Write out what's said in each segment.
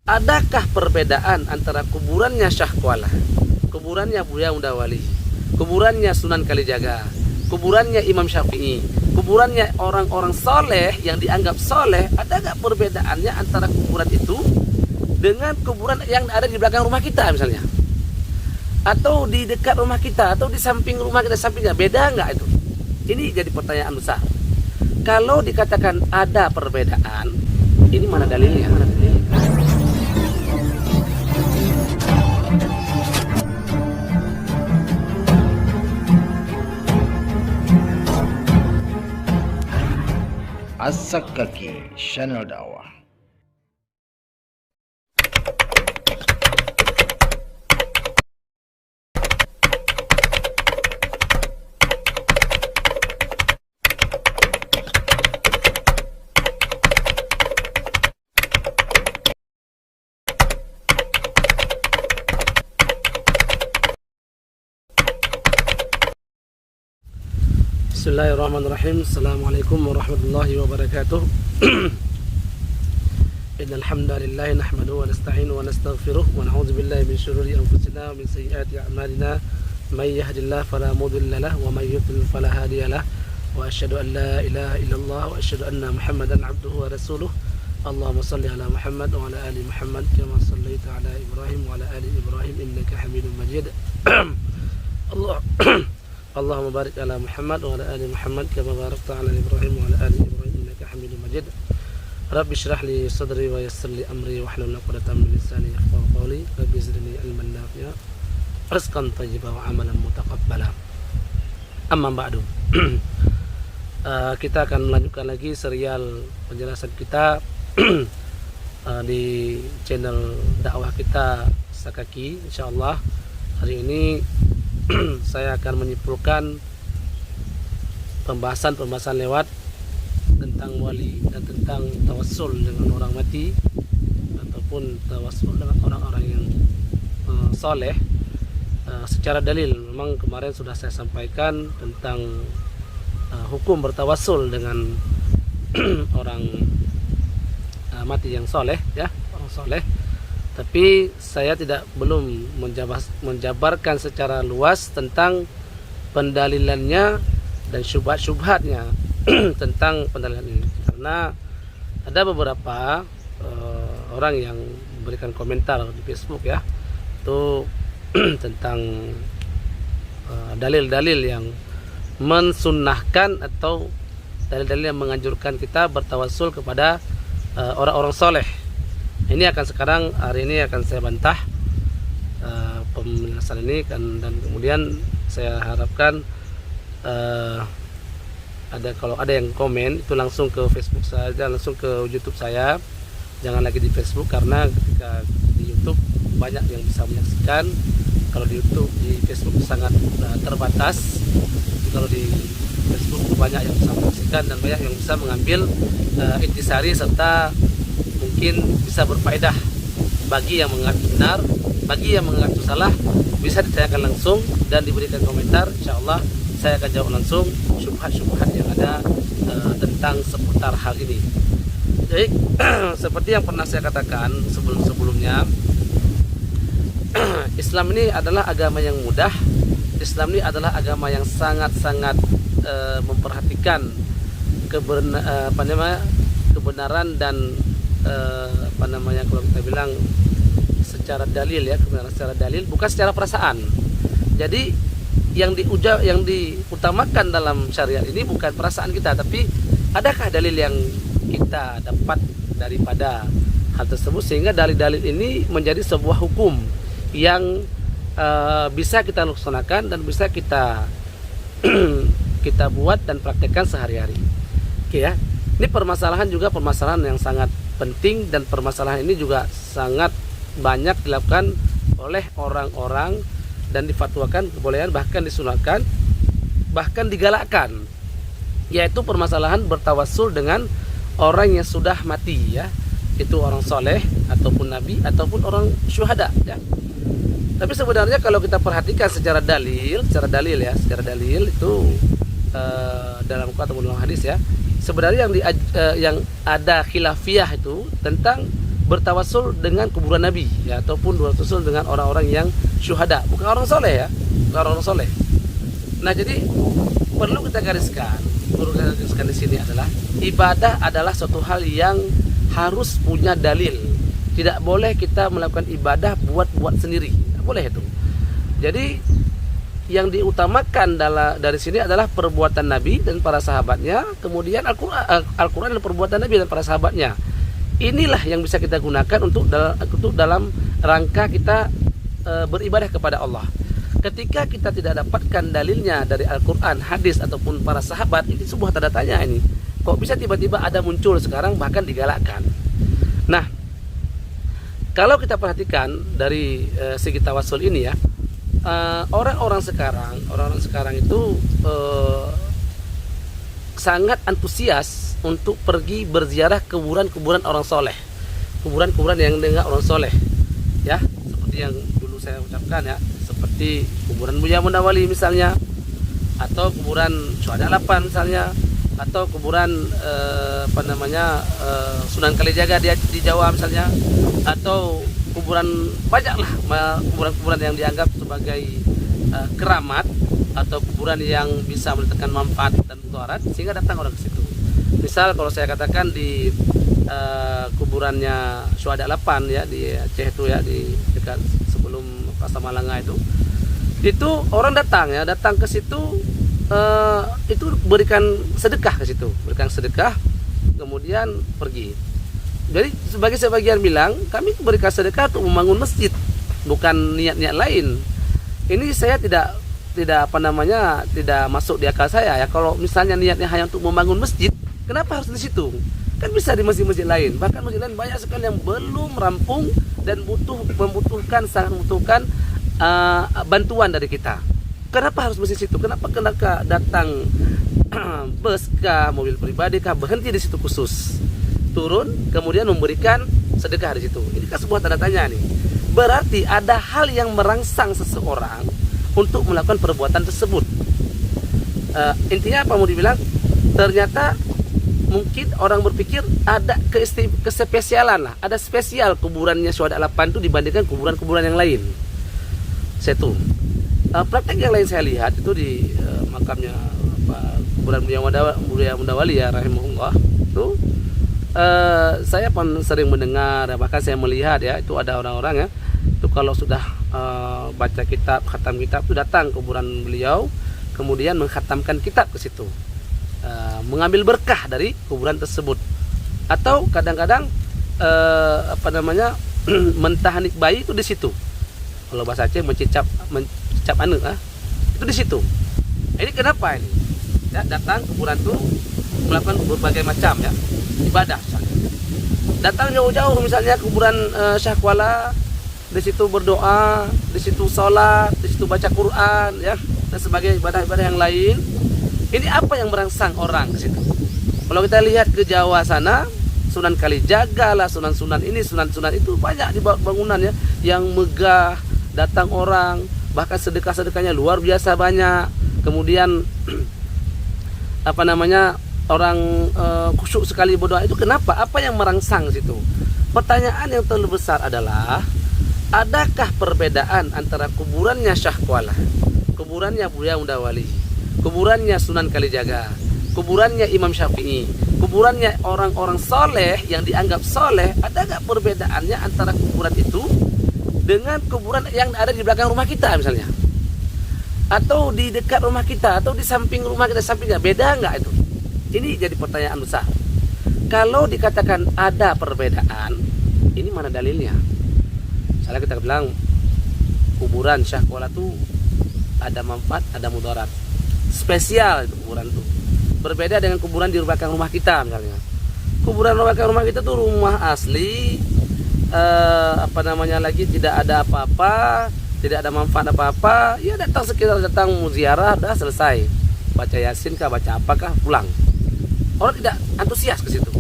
Adakah perbedaan antara kuburannya Syah Kuala, kuburannya Buya Mudawali, kuburannya Sunan Kalijaga, kuburannya Imam Syafi'i, kuburannya orang-orang soleh yang dianggap soleh? Adakah perbedaannya antara kuburan itu dengan kuburan yang ada di belakang rumah kita misalnya, atau di dekat rumah kita, atau di samping rumah kita sampingnya? Beda nggak itu? Ini jadi pertanyaan besar. Kalau dikatakan ada perbedaan, ini mana dalilnya? As-Sakaki Channel Dakwah. Bismillahirrahmanirrahim. Assalamualaikum warahmatullahi wabarakatuh. Innal hamdalillah nahmaduhu wa nasta'inuhu wa nastaghfiruh wa na'udzu billahi min shururi anfusina wa min sayyiati a'malina. May yahdihillahu fala mudilla lahu wa may yudlil fala hadiya lahu. Wa asyhadu an la ilaha illallah wa asyhadu anna Muhammadan 'abduhu wa rasuluh. Allahumma shalli ala Muhammad wa ala ali Muhammad kama shallaita ala Ibrahim wa ala ali Ibrahim innaka Hamidum Majid. Allahumma barik ala Muhammad wa ala ali Muhammad kama barakta ala Ibrahim wa ala ali Ibrahim innaka Hamidum Majid. Rabbi shrah li sadri wa yassir li amri wa hlul 'uqdatam min lisani yafqahu qawli. Rabbi zidni ilman nafi'a, rizqan thayyiban wa amalan mutaqabbala. Amma ba'du. Kita akan melanjutkan lagi serial penjelasan kita di channel dakwah kita Sakaki, insyaallah. Hari ini saya akan menyimpulkan pembahasan lewat tentang wali dan tentang tawassul dengan orang mati ataupun tawassul dengan orang-orang yang soleh secara dalil. Memang kemarin sudah saya sampaikan tentang hukum bertawassul dengan orang mati yang soleh, ya, orang soleh. Tapi saya belum menjabarkan secara luas tentang pendalilannya dan syubhat-syubhatnya tentang pendalilan ini, karena ada beberapa orang yang memberikan komentar di Facebook, ya, itu tentang dalil-dalil yang mensunnahkan atau dalil-dalil yang menganjurkan kita bertawassul kepada orang-orang soleh. Ini hari ini akan saya bantah penjelasan ini dan kemudian saya harapkan kalau ada yang komen itu langsung ke Facebook saja, langsung ke YouTube saya, jangan lagi di Facebook, karena ketika di YouTube banyak yang bisa menyaksikan. Kalau di YouTube, di Facebook sangat terbatas. Kalau di Facebook banyak yang bisa menyaksikan dan banyak yang bisa mengambil intisari serta mungkin bisa berfaedah bagi yang mengaku benar, bagi yang mengaku salah bisa ditanyakan langsung dan diberikan komentar. Insyaallah saya akan jawab langsung syubhat-syubhat yang ada tentang seputar hal ini. Jadi seperti yang pernah saya katakan sebelumnya, Islam ini adalah agama yang mudah. Islam ini adalah agama yang sangat-sangat memperhatikan kebenaran dan kalau kita bilang secara dalil, ya, kebenaran secara dalil, bukan secara perasaan. Jadi yang diutamakan dalam syariat ini bukan perasaan kita, tapi adakah dalil yang kita dapat daripada hal tersebut, sehingga dalil-dalil ini menjadi sebuah hukum yang bisa kita laksanakan dan bisa kita kita buat dan praktekkan sehari-hari. Oke, ya. Ini permasalahan yang sangat penting, dan permasalahan ini juga sangat banyak dilakukan oleh orang-orang dan difatwakan kebolehan, bahkan disunahkan, bahkan digalakkan, yaitu permasalahan bertawassul dengan orang yang sudah mati, ya, itu orang soleh ataupun nabi ataupun orang syuhada, ya. Tapi sebenarnya kalau kita perhatikan secara dalil itu dalam Al-Quran ataupun dalam hadis, ya, sebenarnya yang ada khilafiyah itu tentang bertawassul dengan kuburan Nabi ya, ataupun bertawassul dengan orang-orang yang syuhada, bukan orang soleh ya, bukan orang soleh. Nah, jadi perlu kita gariskan di sini adalah ibadah adalah suatu hal yang harus punya dalil. Tidak boleh kita melakukan ibadah buat sendiri, tidak boleh itu. Jadi yang diutamakan dari sini adalah perbuatan Nabi dan para sahabatnya, kemudian Al-Quran dan perbuatan Nabi dan para sahabatnya. Inilah yang bisa kita gunakan untuk dalam rangka kita beribadah kepada Allah. Ketika kita tidak dapatkan dalilnya dari Al-Quran, hadis ataupun para sahabat, ini sebuah tanda tanya ini. Kok bisa tiba-tiba ada muncul sekarang bahkan digalakkan? Nah, kalau kita perhatikan dari segi tawassul ini ya, orang-orang sekarang itu sangat antusias untuk pergi berziarah kuburan-kuburan orang soleh, kuburan-kuburan yang dengan orang soleh, ya, seperti yang dulu saya ucapkan ya, seperti kuburan Buya Mundawali misalnya, atau kuburan Syuhada 8 misalnya, atau kuburan Sunan Kalijaga di Jawa misalnya, atau kuburan banyak lah kuburan-kuburan yang dianggap sebagai keramat atau kuburan yang bisa mendatangkan manfaat dan mudarat sehingga datang orang ke situ. Misal kalau saya katakan di kuburannya Syuhada 8 ya di Aceh itu ya, di dekat sebelum Pasar Malanga itu orang datang ke situ, itu berikan sedekah ke situ, kemudian pergi. Jadi sebagai sebagian bilang, kami berikan sedekah untuk membangun masjid, bukan niat-niat lain. Ini saya tidak masuk di akal saya ya. Kalau misalnya niatnya hanya untuk membangun masjid, kenapa harus di situ? Kan bisa di masjid-masjid lain. Bahkan masjid lain banyak sekali yang belum rampung dan sangat membutuhkan bantuan dari kita. Kenapa harus masjid situ? Kenapa datang bus kah, mobil pribadi kah, berhenti di situ khusus, turun kemudian memberikan sedekah di situ? Ini kan sebuah tanda tanya nih. Berarti ada hal yang merangsang seseorang untuk melakukan perbuatan tersebut. Intinya apa mau dibilang? Ternyata mungkin orang berpikir ada kespesialan lah, ada spesial kuburannya Syuhada 8 itu dibandingkan kuburan-kuburan yang lain. Praktek yang lain saya lihat itu di makamnya kuburan Buya Mundawali ya rahimahullah itu. Saya pun sering mendengar, bahkan saya melihat ya, itu ada orang-orang ya, itu kalau sudah baca kitab, khatam kitab itu datang ke kuburan beliau, kemudian mengkhatamkan kitab ke situ, mengambil berkah dari kuburan tersebut. Atau kadang-kadang mentahanik bayi itu di situ. Kalau bahasa Aceh mencicap anu, itu di situ. Ini kenapa ini? Ya, datang kuburan itu melakukan berbagai macam ya ibadah misalnya. Datang jauh-jauh misalnya kuburan Syah Kuala, di situ berdoa, di situ sholat, di situ baca Quran ya, dan sebagai ibadah-ibadah yang lain. Ini apa yang merangsang orang ke situ? Kalau kita lihat ke Jawa sana, Sunan Kalijaga lah, sunan-sunan ini, sunan-sunan itu banyak di bangunan ya, yang megah, datang orang, bahkan sedekah-sedekahnya luar biasa banyak. Kemudian orang khusyuk sekali berdoa. Itu kenapa? Apa yang merangsang situ? Pertanyaan yang terlalu besar adalah, adakah perbedaan antara kuburannya Syah Kuala, kuburannya Buya Mundawali, kuburannya Sunan Kalijaga, kuburannya Imam Syafi'i, kuburannya orang-orang soleh yang dianggap soleh? Ada nggak perbedaannya antara kuburan itu dengan kuburan yang ada di belakang rumah kita misalnya, atau di dekat rumah kita, atau di samping rumah kita, sampingnya? Beda nggak itu? Ini jadi pertanyaan besar. Kalau dikatakan ada perbedaan, ini mana dalilnya? Misalnya kita bilang kuburan Syah Kuala itu ada manfaat, ada mudarat, spesial itu kuburan itu. Berbeda dengan kuburan di belakang rumah kita misalnya. Kuburan di belakang rumah kita tuh rumah asli, tidak ada apa-apa, tidak ada manfaat apa-apa. Ya datang sekitar, datang ziarah, dah selesai. Baca Yasin kah, baca apakah, pulang. Orang tidak antusias ke situ.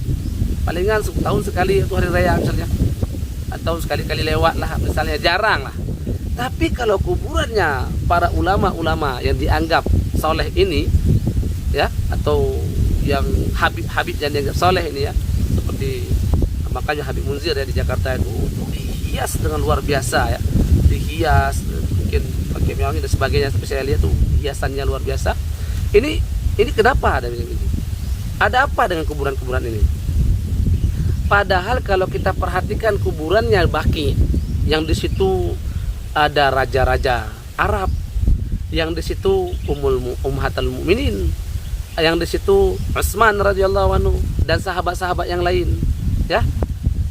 Palingan setahun sekali itu hari raya misalnya, atau sekali-kali lewat lah misalnya, jarang lah. Tapi kalau kuburannya para ulama-ulama yang dianggap soleh ini ya, atau yang habib yang dianggap soleh ini ya, seperti makanya Habib Munzir ya di Jakarta itu dihias dengan luar biasa ya, dihias mungkin pakai miangi dan sebagainya, tapi saya lihat tuh hiasannya luar biasa. Ini kenapa ada ini? Ada apa dengan kuburan-kuburan ini? Padahal kalau kita perhatikan kuburannya Baqi, yang di situ ada raja-raja Arab, yang di situ Ummahatul Mukminin, yang di situ Utsman radhiyallahu anhu dan sahabat-sahabat yang lain, ya.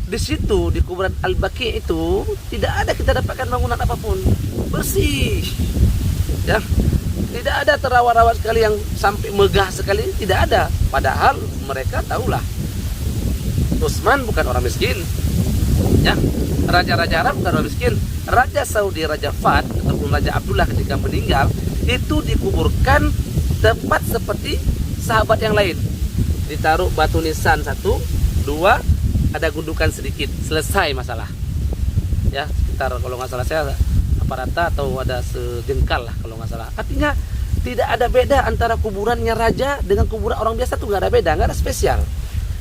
Di situ di kuburan Al-Baqi itu tidak ada kita dapatkan bangunan apapun, bersih, ya. Tidak ada terawat-rawat sekali yang sampai megah sekali, tidak ada. Padahal mereka tahulah Utsman bukan orang miskin, ya. Raja-raja Arab bukan orang miskin. Raja Saudi, Raja Fahd ataupun Raja Abdullah ketika meninggal itu dikuburkan tepat seperti sahabat yang lain. Ditaruh batu nisan 1, 2, ada gundukan sedikit, selesai masalah. Ya, sekitar kalau nggak salah saya rata atau ada sejengkal lah kalau nggak salah. Artinya tidak ada beda antara kuburannya raja dengan kuburan orang biasa, tuh nggak ada beda, nggak ada spesial.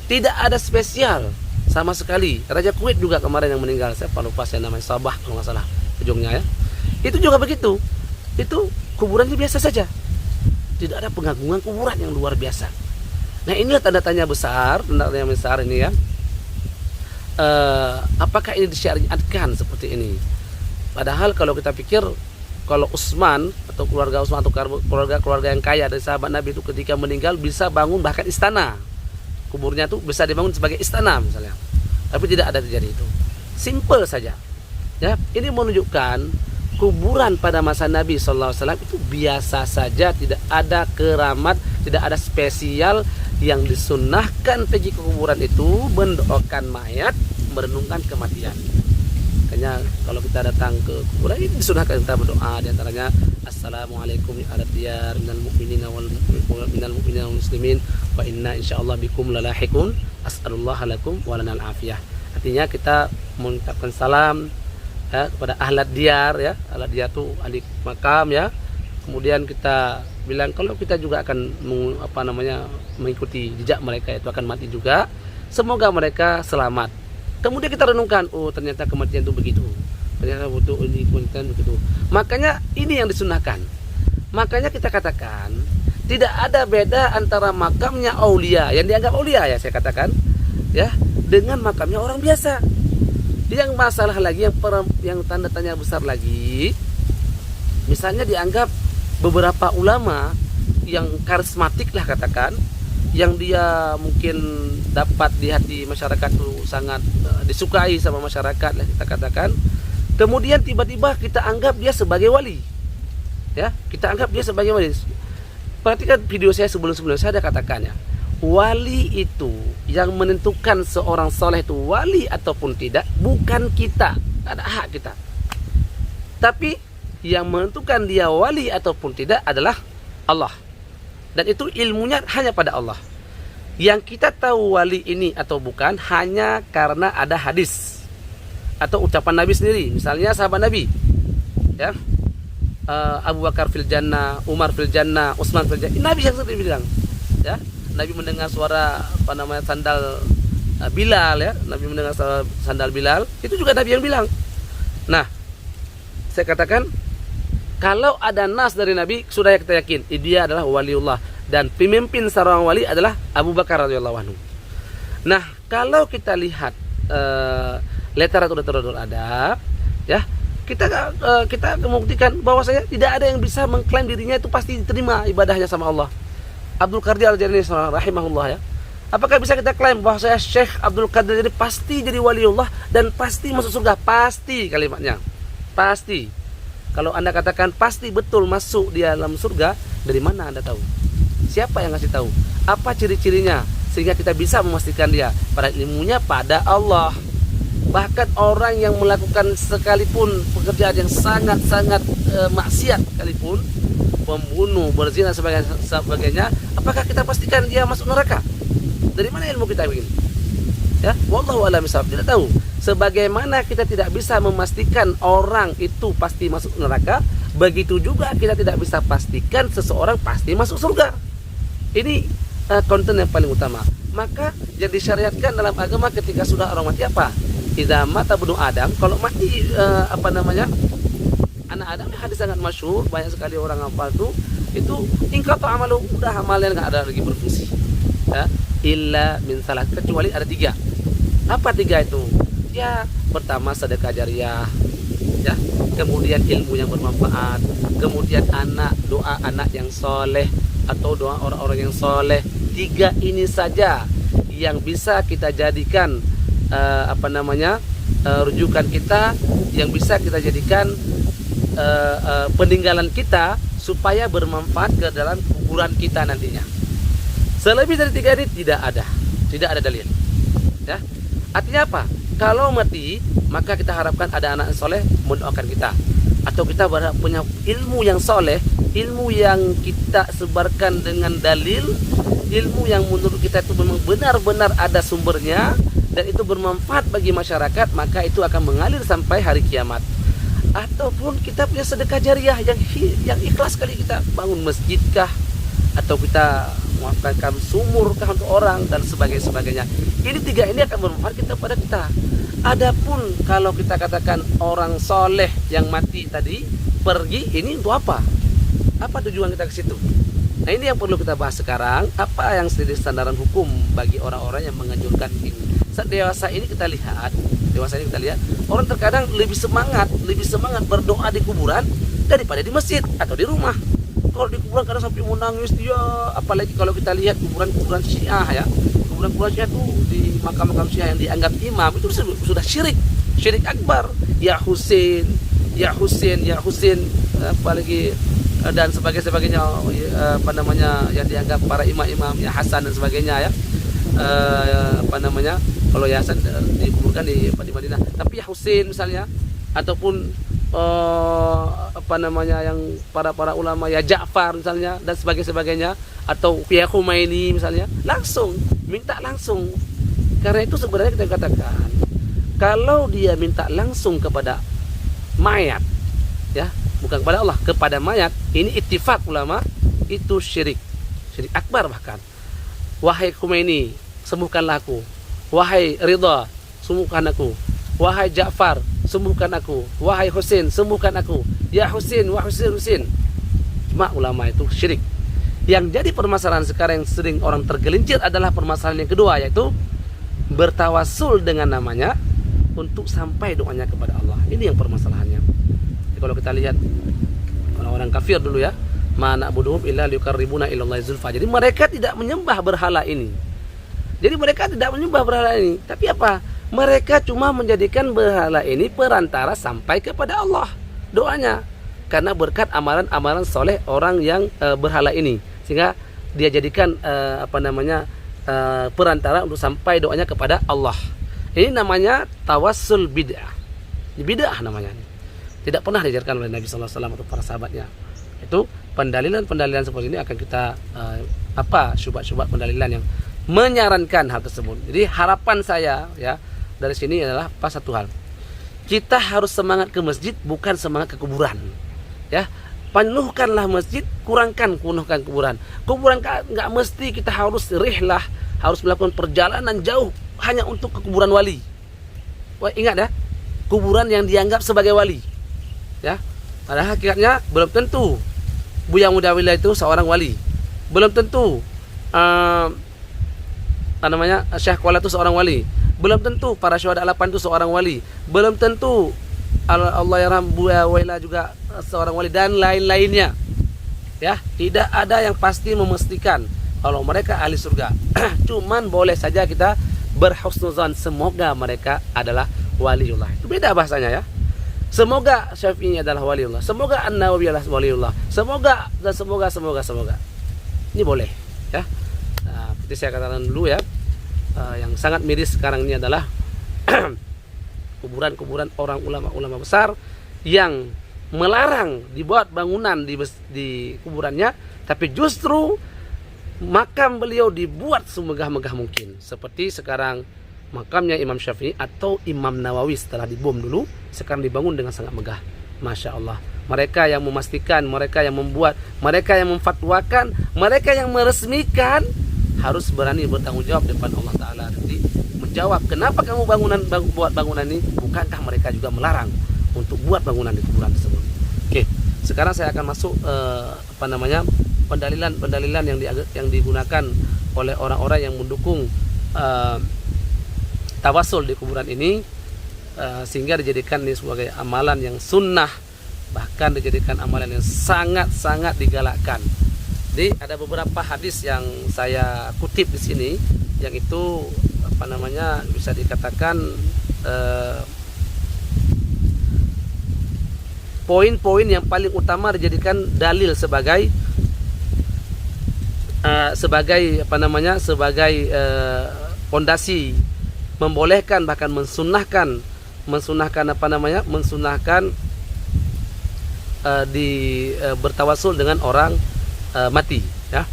Tidak ada spesial sama sekali. Raja Kuwait juga kemarin yang meninggal, saya lupa saya namanya Sabah kalau nggak salah ujungnya ya. Itu juga begitu. Itu kuburannya biasa saja. Tidak ada pengagungan kuburan yang luar biasa. Nah inilah tanda tanya besar, ini ya. Apakah ini disyariatkan seperti ini? Padahal kalau kita pikir, kalau Utsman atau keluarga Utsman atau keluarga yang kaya dari sahabat Nabi itu ketika meninggal bisa bangun bahkan istana. Kuburnya tuh bisa dibangun sebagai istana misalnya. Tapi tidak ada terjadi itu. Simple saja. Ya, ini menunjukkan kuburan pada masa Nabi SAW itu biasa saja, tidak ada keramat, tidak ada spesial. Yang disunnahkan pergi ke kuburan itu mendoakan mayat, merenungkan kematian. Makanya kalau kita datang ke kuburan ini disunnahkan kita berdoa, diantaranya Assalamualaikum ya ala diyar minal mu'minina wal muslimin wa inna insyaallah bikum lalahiqun as'alullah lakum wa lanal afiyah. Artinya kita mengucapkan salam ya, kepada ahlat diyar ya. Ahlat diyar itu ahli makam ya. Kemudian kita bilang kalau kita juga akan mengikuti jejak mereka, itu akan mati juga. Semoga mereka selamat. Kemudian kita renungkan, oh ternyata kematian itu begitu. Ternyata butuh ini kematian begitu. Makanya ini yang disunahkan. Makanya kita katakan tidak ada beda antara makamnya aulia yang dianggap aulia ya saya katakan ya dengan makamnya orang biasa. Yang masalah lagi yang tanda tanya besar lagi, misalnya dianggap beberapa ulama yang karismatik lah katakan, yang dia mungkin dapat di hati masyarakat itu sangat disukai sama masyarakat lah kita katakan. Kemudian tiba-tiba kita anggap dia sebagai wali. Ya, kita anggap dia sebagai wali. Perhatikan video saya sebelum-sebelumnya saya ada katakan ya. Wali itu yang menentukan seorang soleh itu wali ataupun tidak bukan kita, ada hak kita. Tapi yang menentukan dia wali ataupun tidak adalah Allah. Dan itu ilmunya hanya pada Allah. Yang kita tahu wali ini atau bukan hanya karena ada hadis atau ucapan Nabi sendiri. Misalnya sahabat Nabi, ya, Abu Bakar fil jannah, Umar fil jannah, Utsman fil jannah. Nabi yang sendiri bilang, ya. Nabi mendengar suara sandal Bilal ya. Nabi mendengar suara sandal Bilal. Itu juga Nabi yang bilang. Nah, saya katakan kalau ada nas dari Nabi sudah kita yakin dia adalah waliullah dan pemimpin seorang wali adalah Abu Bakar radhiyallahu anhu. Nah, kalau kita lihat literatur ada ya, kita membuktikan bahwasanya tidak ada yang bisa mengklaim dirinya itu pasti diterima ibadahnya sama Allah. Abdul Qadir Al-Jailani rahimahullah ya. Apakah bisa kita klaim bahwa saya Syekh Abdul Qadir jadi pasti jadi waliullah dan pasti masuk surga? Pasti kalimatnya. Pasti. Kalau Anda katakan pasti betul masuk di dalam surga, dari mana Anda tahu? Siapa yang ngasih tahu? Apa ciri-cirinya sehingga kita bisa memastikan dia? Pada ilmunya pada Allah. Bahkan orang yang melakukan sekalipun pekerjaan yang sangat-sangat maksiat sekalipun, pembunuh, berzina sebagainya, apakah kita pastikan dia masuk neraka? Dari mana ilmu kita begini? Ya, wallahu a'lam bishawab, tidak tahu. Sebagaimana kita tidak bisa memastikan orang itu pasti masuk neraka, begitu juga kita tidak bisa pastikan seseorang pasti masuk surga. Ini konten yang paling utama. Maka yang disyariatkan dalam agama ketika sudah orang mati apa? Idza mata ibnu Adam, kalau mati anak Adam, hadis sangat masyhur, banyak sekali orang hafal itu ingkata amalu, udah amalnya nggak ada lagi berfungsi. Ya, illa min salah, kecuali ada 3. Apa 3 itu? Ya, pertama sedekah jariah, ya, kemudian ilmu yang bermanfaat, kemudian doa anak yang soleh atau doa orang-orang yang soleh. 3 ini saja yang bisa kita jadikan rujukan kita, yang bisa kita jadikan peninggalan kita supaya bermanfaat ke dalam kuburan kita nantinya. Selebih dari 3 ini tidak ada dalil. Ya, artinya apa? Kalau mati, maka kita harapkan ada anak soleh mendoakan kita, atau kita punya ilmu yang soleh, ilmu yang kita sebarkan dengan dalil, ilmu yang menurut kita itu memang benar-benar ada sumbernya dan itu bermanfaat bagi masyarakat, maka itu akan mengalir sampai hari kiamat. Ataupun kita punya sedekah jariah yang ikhlas sekali, kita bangun masjid kah, atau kita mengafkankan sumur kah untuk orang dan sebagainya. Ini 3 ini akan bermanfaat kepada kita. Adapun kalau kita katakan orang soleh yang mati tadi pergi, ini untuk apa? Apa tujuan kita ke situ? Nah, ini yang perlu kita bahas sekarang. Apa yang jadi sandaran hukum bagi orang-orang yang menganjurkan ini? Saat dewasa ini kita lihat, orang terkadang lebih semangat berdoa di kuburan daripada di masjid atau di rumah. Kalau di kuburan kadang sampai menangis dia, apalagi kalau kita lihat kuburan Syiah, ya. Kuburan Syiah itu di makam-makam Syiah yang dianggap imam itu sudah syirik akbar. Ya Husain, apalagi dan sebagainya yang dianggap para imam-imam, ya Hasan dan sebagainya, ya. Kalau ya Hasan dikuburkan di Madinah, tapi ya Husain misalnya, ataupun yang para ulama, ya Ja'far misalnya dan sebagainya, atau ya Khomeini misalnya, minta langsung. Karena itu sebenarnya kita katakan, kalau dia minta langsung kepada mayat, ya, bukan kepada Allah, kepada mayat, ini ittifaq ulama, itu syirik akbar. Bahkan, wahai Khomeini, sembuhkanlah aku. Wahai Ridha, sembuhkan aku. Wahai Ja'far, sembuhkan aku. Wahai Husain, sembuhkan aku. Ya Husain, wahai Husain. Cuma ulama itu syirik. Yang jadi permasalahan sekarang yang sering orang tergelincir adalah permasalahan yang kedua, yaitu bertawasul dengan namanya untuk sampai doanya kepada Allah. Ini yang permasalahannya. Jadi kalau kita lihat orang-orang kafir dulu, ya, ma na'buduhum illa liyuqarribuna ilallahi zulfa. Jadi mereka tidak menyembah berhala ini. Tapi apa? Mereka cuma menjadikan berhala ini perantara sampai kepada Allah doanya, karena berkat amalan-amalan soleh orang yang berhala ini, sehingga dia jadikan perantara untuk sampai doanya kepada Allah. Ini namanya tawassul bid'ah. Bid'ah namanya. Tidak pernah diajarkan oleh Nabi sallallahu alaihi wasallam atau para sahabatnya. Itu pendalilan seperti ini akan kita syubhat-syubhat pendalilan yang menyarankan hal tersebut. Jadi harapan saya, ya, dari sini adalah satu hal. Kita harus semangat ke masjid, bukan semangat ke kuburan. Ya, penuhkanlah masjid, kurankan kuburan. Kuburan nggak mesti kita harus rihlah, harus melakukan perjalanan jauh hanya untuk ke kuburan wali. Wah, ingat ya, kuburan yang dianggap sebagai wali. Ya, padahal hakikatnya belum tentu Buya Mudawila itu seorang wali. Belum tentu Syekh Kuala itu seorang wali. Belum tentu para syuhada 8 itu seorang wali. Belum tentu Allah yarham Buya Waila juga seorang wali, dan lain-lainnya. Ya, tidak ada yang pasti memastikan kalau mereka ahli surga. Cuman boleh saja kita berhusnuzan, semoga mereka adalah waliullah. Itu beda bahasanya, ya. Semoga Syafi'i adalah waliullah, semoga An-Nawawi adalah waliullah, semoga. Ini boleh, ya. Seperti saya katakan dulu, ya, yang sangat miris sekarang ini adalah kuburan orang ulama besar yang melarang dibuat bangunan di kuburannya, tapi justru makam beliau dibuat semegah-megah mungkin. Seperti sekarang makamnya Imam Syafi'i atau Imam Nawawi setelah dibom dulu, sekarang dibangun dengan sangat megah. Masya Allah. Mereka yang memastikan, mereka yang membuat, mereka yang memfatwakan, mereka yang meresmikan harus berani bertanggung jawab depan Allah Ta'ala. Nanti menjawab, kenapa kamu buat bangunan ini? Bukankah mereka juga melarang untuk buat bangunan di kuburan tersebut? Oke, sekarang saya akan masuk pendalilan yang digunakan oleh orang-orang yang mendukung tawasul di kuburan ini, sehingga dijadikan ini sebagai amalan yang sunnah, bahkan dijadikan amalan yang sangat-sangat digalakkan. Jadi ada beberapa hadis yang saya kutip di sini, yang itu bisa dikatakan poin-poin yang paling utama dijadikan dalil sebagai fondasi, membolehkan bahkan mensunahkan bertawasul dengan orang mati, ya.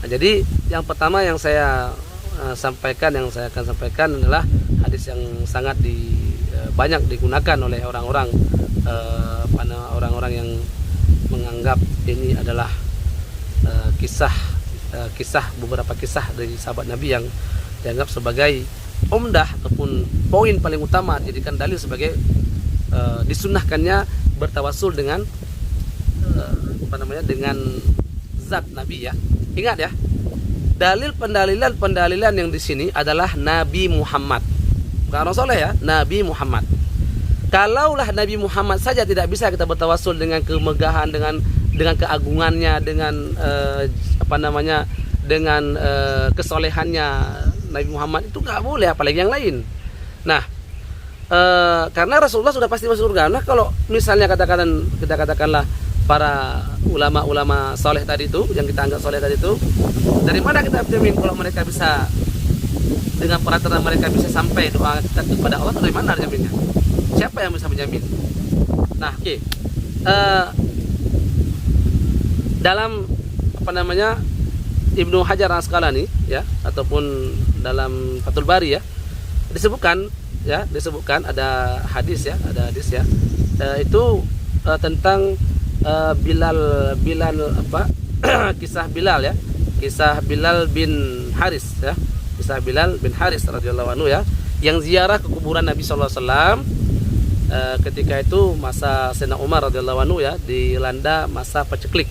Nah, jadi yang pertama yang saya akan sampaikan adalah hadis yang sangat banyak digunakan oleh orang-orang yang menganggap ini adalah beberapa kisah dari sahabat Nabi yang dianggap sebagai umdah ataupun poin paling utama, jadikan dalil sebagai disunnahkannya bertawasul dengan dengan zat Nabi, ya. Ingat, ya, pendalilan yang di sini adalah Nabi Muhammad, bukan Rasulullah, ya, Nabi Muhammad. Kalaulah Nabi Muhammad saja tidak bisa kita bertawasul dengan kemegahan, dengan keagungannya, dengan kesolehannya Nabi Muhammad, itu nggak boleh, apalagi yang lain. Nah, karena Rasulullah sudah pasti masuk surga. Nah, kalau misalnya kita katakanlah para ulama soleh tadi itu, yang kita anggap soleh tadi itu, dari mana kita jamin kalau mereka bisa, dengan peraturan mereka bisa sampai doa kita kepada Allah? Dari mana jaminnya? Siapa yang bisa menjamin? Nah, oke. Dalam Ibnu Hajar Al-Asqalani, ya, ataupun dalam Fathul Bari, ya, disebutkan ada hadis, ya, itu tentang Bilal kisah Bilal, ya, kisah Bilal bin Haris, ya, kisah Bilal bin Haris radhiyallahu anhu, ya, yang ziarah ke kuburan Nabi sallallahu alaihi wasallam. Ketika itu masa Sayyidina Umar radhiyallahu anhu, ya, dilanda masa paceklik,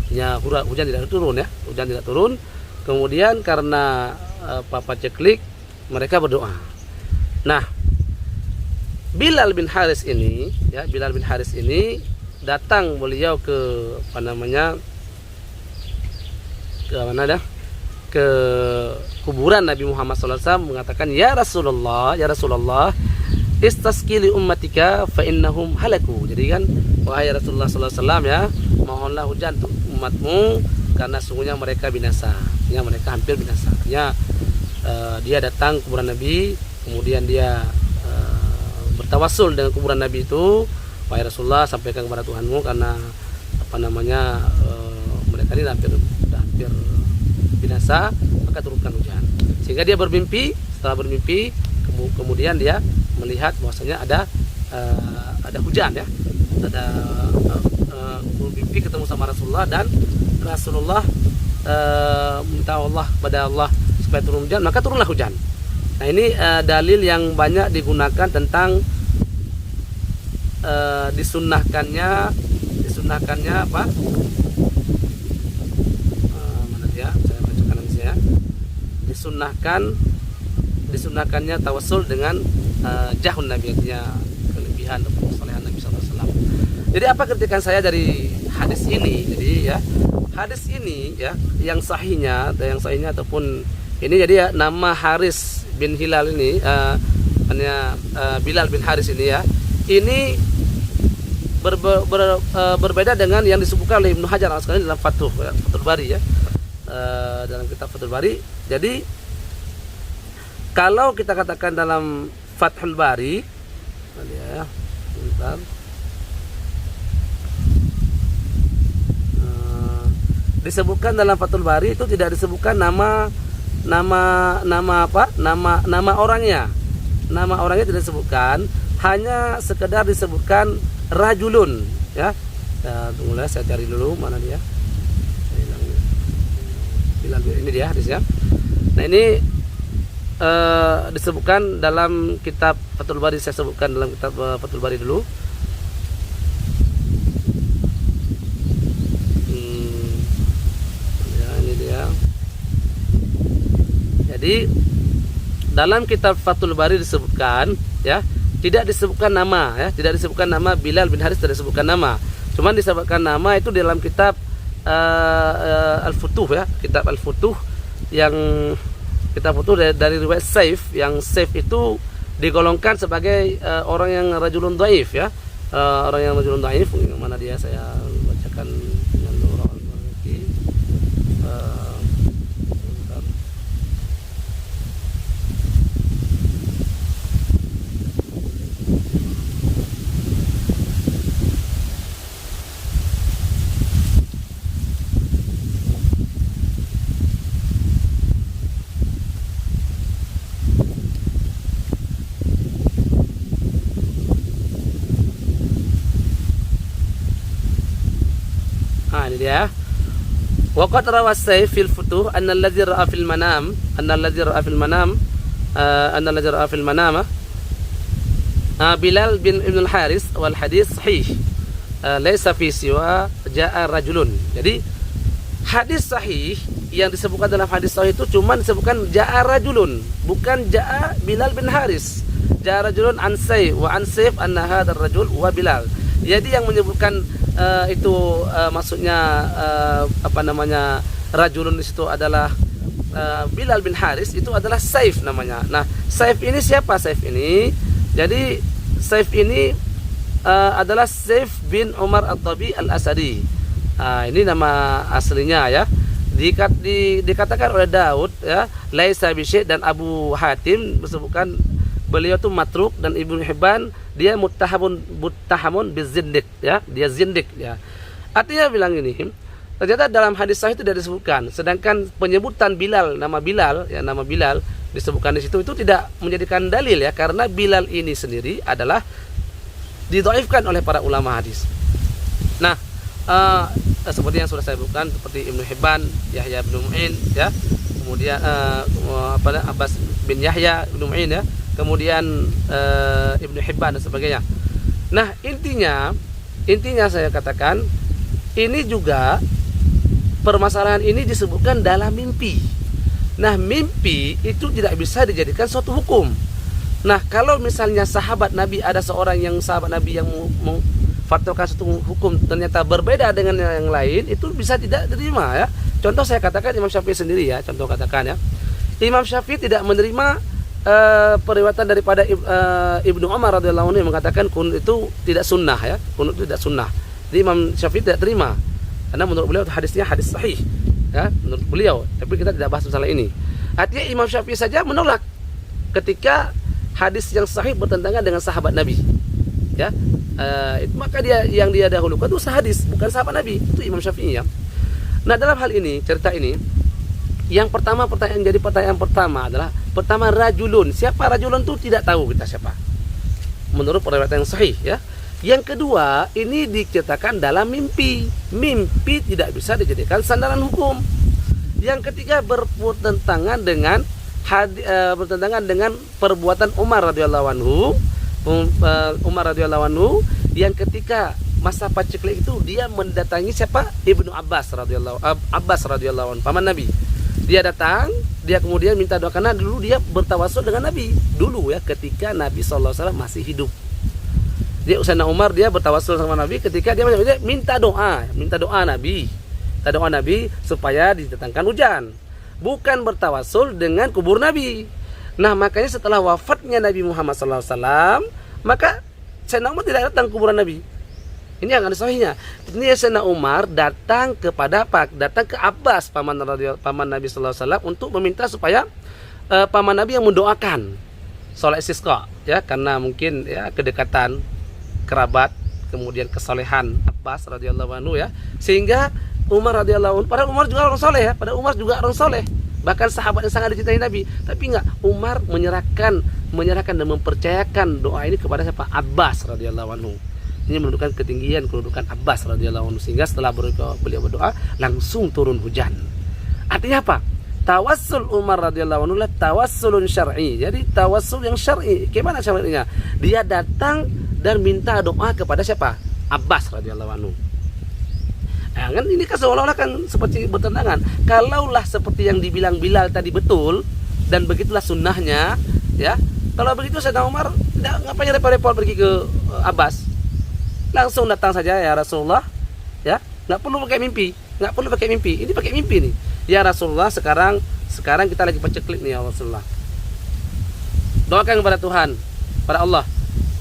ya, hujan tidak turun. Kemudian karena paceklik, mereka berdoa. Nah, Bilal bin Haris ini datang beliau ke ke kuburan Nabi Muhammad SAW, mengatakan, ya Rasulullah, istasqi li ummatika fa innahum halaku. Jadi kan, wahai Rasulullah SAW, ya, mohonlah hujan untuk umatmu karena sungguhnya mereka binasa, ya, mereka hampir binasa. Ya, dia datang ke kuburan Nabi, kemudian dia bertawasul dengan kuburan Nabi itu, wahai Rasulullah, sampaikan kepada Tuhanmu karena mereka ini hampir binasa, maka turunkan hujan. Sehingga dia bermimpi. Setelah bermimpi, kemudian dia melihat bahwasanya ada hujan, ya, bermimpi ketemu sama Rasulullah, dan Rasulullah minta kepada Allah supaya turun hujan, maka turunlah hujan. Nah, ini dalil yang banyak digunakan tentang disunnahkannya apa? Mana dia? Saya bacakan nanti, ya. Disunnahkannya tawasul dengan jahun Nabi, artinya kelebihan atau kesolehan Nabi SAW. Jadi apa kritikan saya dari hadis ini? Jadi, ya, hadis ini, ya, yang sahihnya ataupun ini, jadi, ya, nama Haris bin Hilal ini, Bilal bin Haris ini, ya, ini berbeda dengan yang disebutkan oleh Ibnu Hajar Al-Asqalani dalam Fathul Bari, ya, dalam kitab Fathul Bari. Jadi kalau kita katakan dalam Fathul Bari, ya, bentar, disebutkan dalam Fathul Bari itu tidak disebutkan nama orangnya. Nama orangnya tidak disebutkan, hanya sekedar disebutkan rajulun, ya. Tunggulah, saya cari dulu mana dia. Bilal ini dia hadisnya. Nah ini disebutkan dalam kitab Fathul Bari, saya sebutkan dalam kitab Fathul Bari dulu. Ya, ini dia. Jadi dalam kitab Fathul Bari disebutkan, ya, tidak disebutkan nama, ya, tidak disebutkan nama Bilal bin Haris, tidak disebutkan nama. Cuman disebutkan nama itu dalam kitab Al-Futuh, ya, kitab Al-Futuh yang kita Futuh dari riwayat Saif, yang Saif itu digolongkan sebagai orang yang rajulun dhaif, ya. Orang yang rajulun dhaif, yang mana dia, saya bacakan dengan orang lagi. Ini dia. Waqad rawa Saif fil Futuh anna alladhi ra'a fil manam Bilal bin Ibn al-Haris wal hadis sahih. Laisa fi siwa ja'a rajulun. Jadi hadis sahih yang disebutkan dalam hadis sahih itu cuma disebutkan ja'a rajulun, bukan ja'a Bilal bin Haris. Ja'a rajulun an Saif wa an Saif anna hadzal rajul wa Bilal. Jadi yang menyebutkan maksudnya rajulun di situ adalah Bilal bin Haris, itu adalah Saif namanya. Nah, Saif ini siapa Saif ini? Jadi Saif ini adalah Saif bin Umar At-Tabi Al-Asadi. Ini nama aslinya, ya. Dikatakan oleh Daud, ya, laisa bisyai, dan Abu Hatim disebutkan beliau itu matruk, dan Ibnu Hibban dia muttahamun bizindik, ya, dia zindik, ya. Artinya bilang ini, ternyata dalam hadis sahih itu tidak disebutkan, sedangkan penyebutan Bilal, nama Bilal, ya, nama Bilal disebutkan di situ, itu tidak menjadikan dalil, ya, karena Bilal ini sendiri adalah didhaifkan oleh para ulama hadis. Nah, seperti yang sudah saya sebutkan, seperti Ibnu Hibban, Yahya bin Mu'in, ya, kemudian Abbas bin Yahya bin Mu'in, ya, kemudian Ibnu Hibban dan sebagainya. Nah, intinya saya katakan ini juga permasalahan ini disebutkan dalam mimpi. Nah, mimpi itu tidak bisa dijadikan suatu hukum. Nah, kalau misalnya sahabat Nabi, ada seorang yang sahabat Nabi yang memfatwakan suatu hukum ternyata berbeda dengan yang lain, itu bisa tidak diterima, ya. Contoh saya katakan Imam Syafi'i sendiri, ya. Contoh katakan, ya, Imam Syafi'i tidak menerima periwayatan daripada Ibnu Umar radhiyallahu anhu yang mengatakan kunut itu tidak sunnah, ya, kunut itu tidak sunnah. Jadi Imam Syafi'i tidak terima karena menurut beliau hadisnya hadis sahih, ya, menurut beliau. Tapi kita tidak bahas masalah ini. Artinya Imam Syafi'i saja menolak ketika hadis yang sahih bertentangan dengan sahabat Nabi, ya. Maka dia yang dia dahulukan itu hadis, bukan sahabat Nabi. Itu Imam Syafi'i, ya. Nah, dalam hal ini, cerita ini, yang pertama, pertanyaan pertama adalah, pertama, rajulun. Siapa rajulun itu tidak tahu kita siapa, menurut periwayatan yang sahih, ya. Yang kedua, ini diceritakan dalam mimpi. Mimpi tidak bisa dijadikan sandaran hukum. Yang ketiga, bertentangan dengan perbuatan Umar radhiyallahu anhu. Umar radhiyallahu anhu yang ketika masa paceklik itu dia mendatangi siapa? Ibnu Abbas radhiyallahu anhu, paman Nabi. Dia datang, dia kemudian minta doa, karena dulu dia bertawasul dengan Nabi dulu, ya, ketika Nabi SAW masih hidup. Dia Sayyidina Umar, dia bertawasul sama Nabi ketika dia minta doa Nabi, supaya didatangkan hujan, bukan bertawasul dengan kubur Nabi. Nah, makanya setelah wafatnya Nabi Muhammad SAW, maka Sayyidina Umar tidak datang ke kuburan Nabi. Ini yang ada sahihnya. Ini Sayyidina Umar datang kepada datang ke Abbas, paman Nabi sallallahu alaihi wasallam, untuk meminta supaya paman Nabi yang mendoakan salat istisqa, ya, karena mungkin, ya, kedekatan kerabat, kemudian kesolehan Abbas radhiyallahu anhu, ya, sehingga Umar radhiyallahu anhu, padahal Umar juga orang soleh, ya, bahkan sahabat yang sangat dicintai Nabi, tapi enggak, Umar menyerahkan dan mempercayakan doa ini kepada siapa? Abbas radhiyallahu anhu. Ini menunjukkan ketinggian kedudukan Abbas radhiyallahu anhu, sehingga setelah beliau berdoa langsung turun hujan. Artinya apa? Tawassul Umar radhiyallahu anhu tawassulun syar'i. Jadi tawassul yang syar'i. Gimana syar'inya? Dia datang dan minta doa kepada siapa? Abbas radhiyallahu anhu. Nah, kan ini kan seolah-olah kan seperti bertentangan. Kalaulah seperti yang dibilang Bilal tadi betul dan begitulah sunnahnya, ya. Kalau begitu Sayyidina Umar ngapain repot-repot pergi ke Abbas? Langsung datang saja ya Rasulullah, ya. Nggak perlu pakai mimpi, nggak perlu pakai mimpi. Ini pakai mimpi nih. Ya Rasulullah, sekarang kita lagi paceklik nih ya Rasulullah. Doakan kepada Tuhan, pada Allah,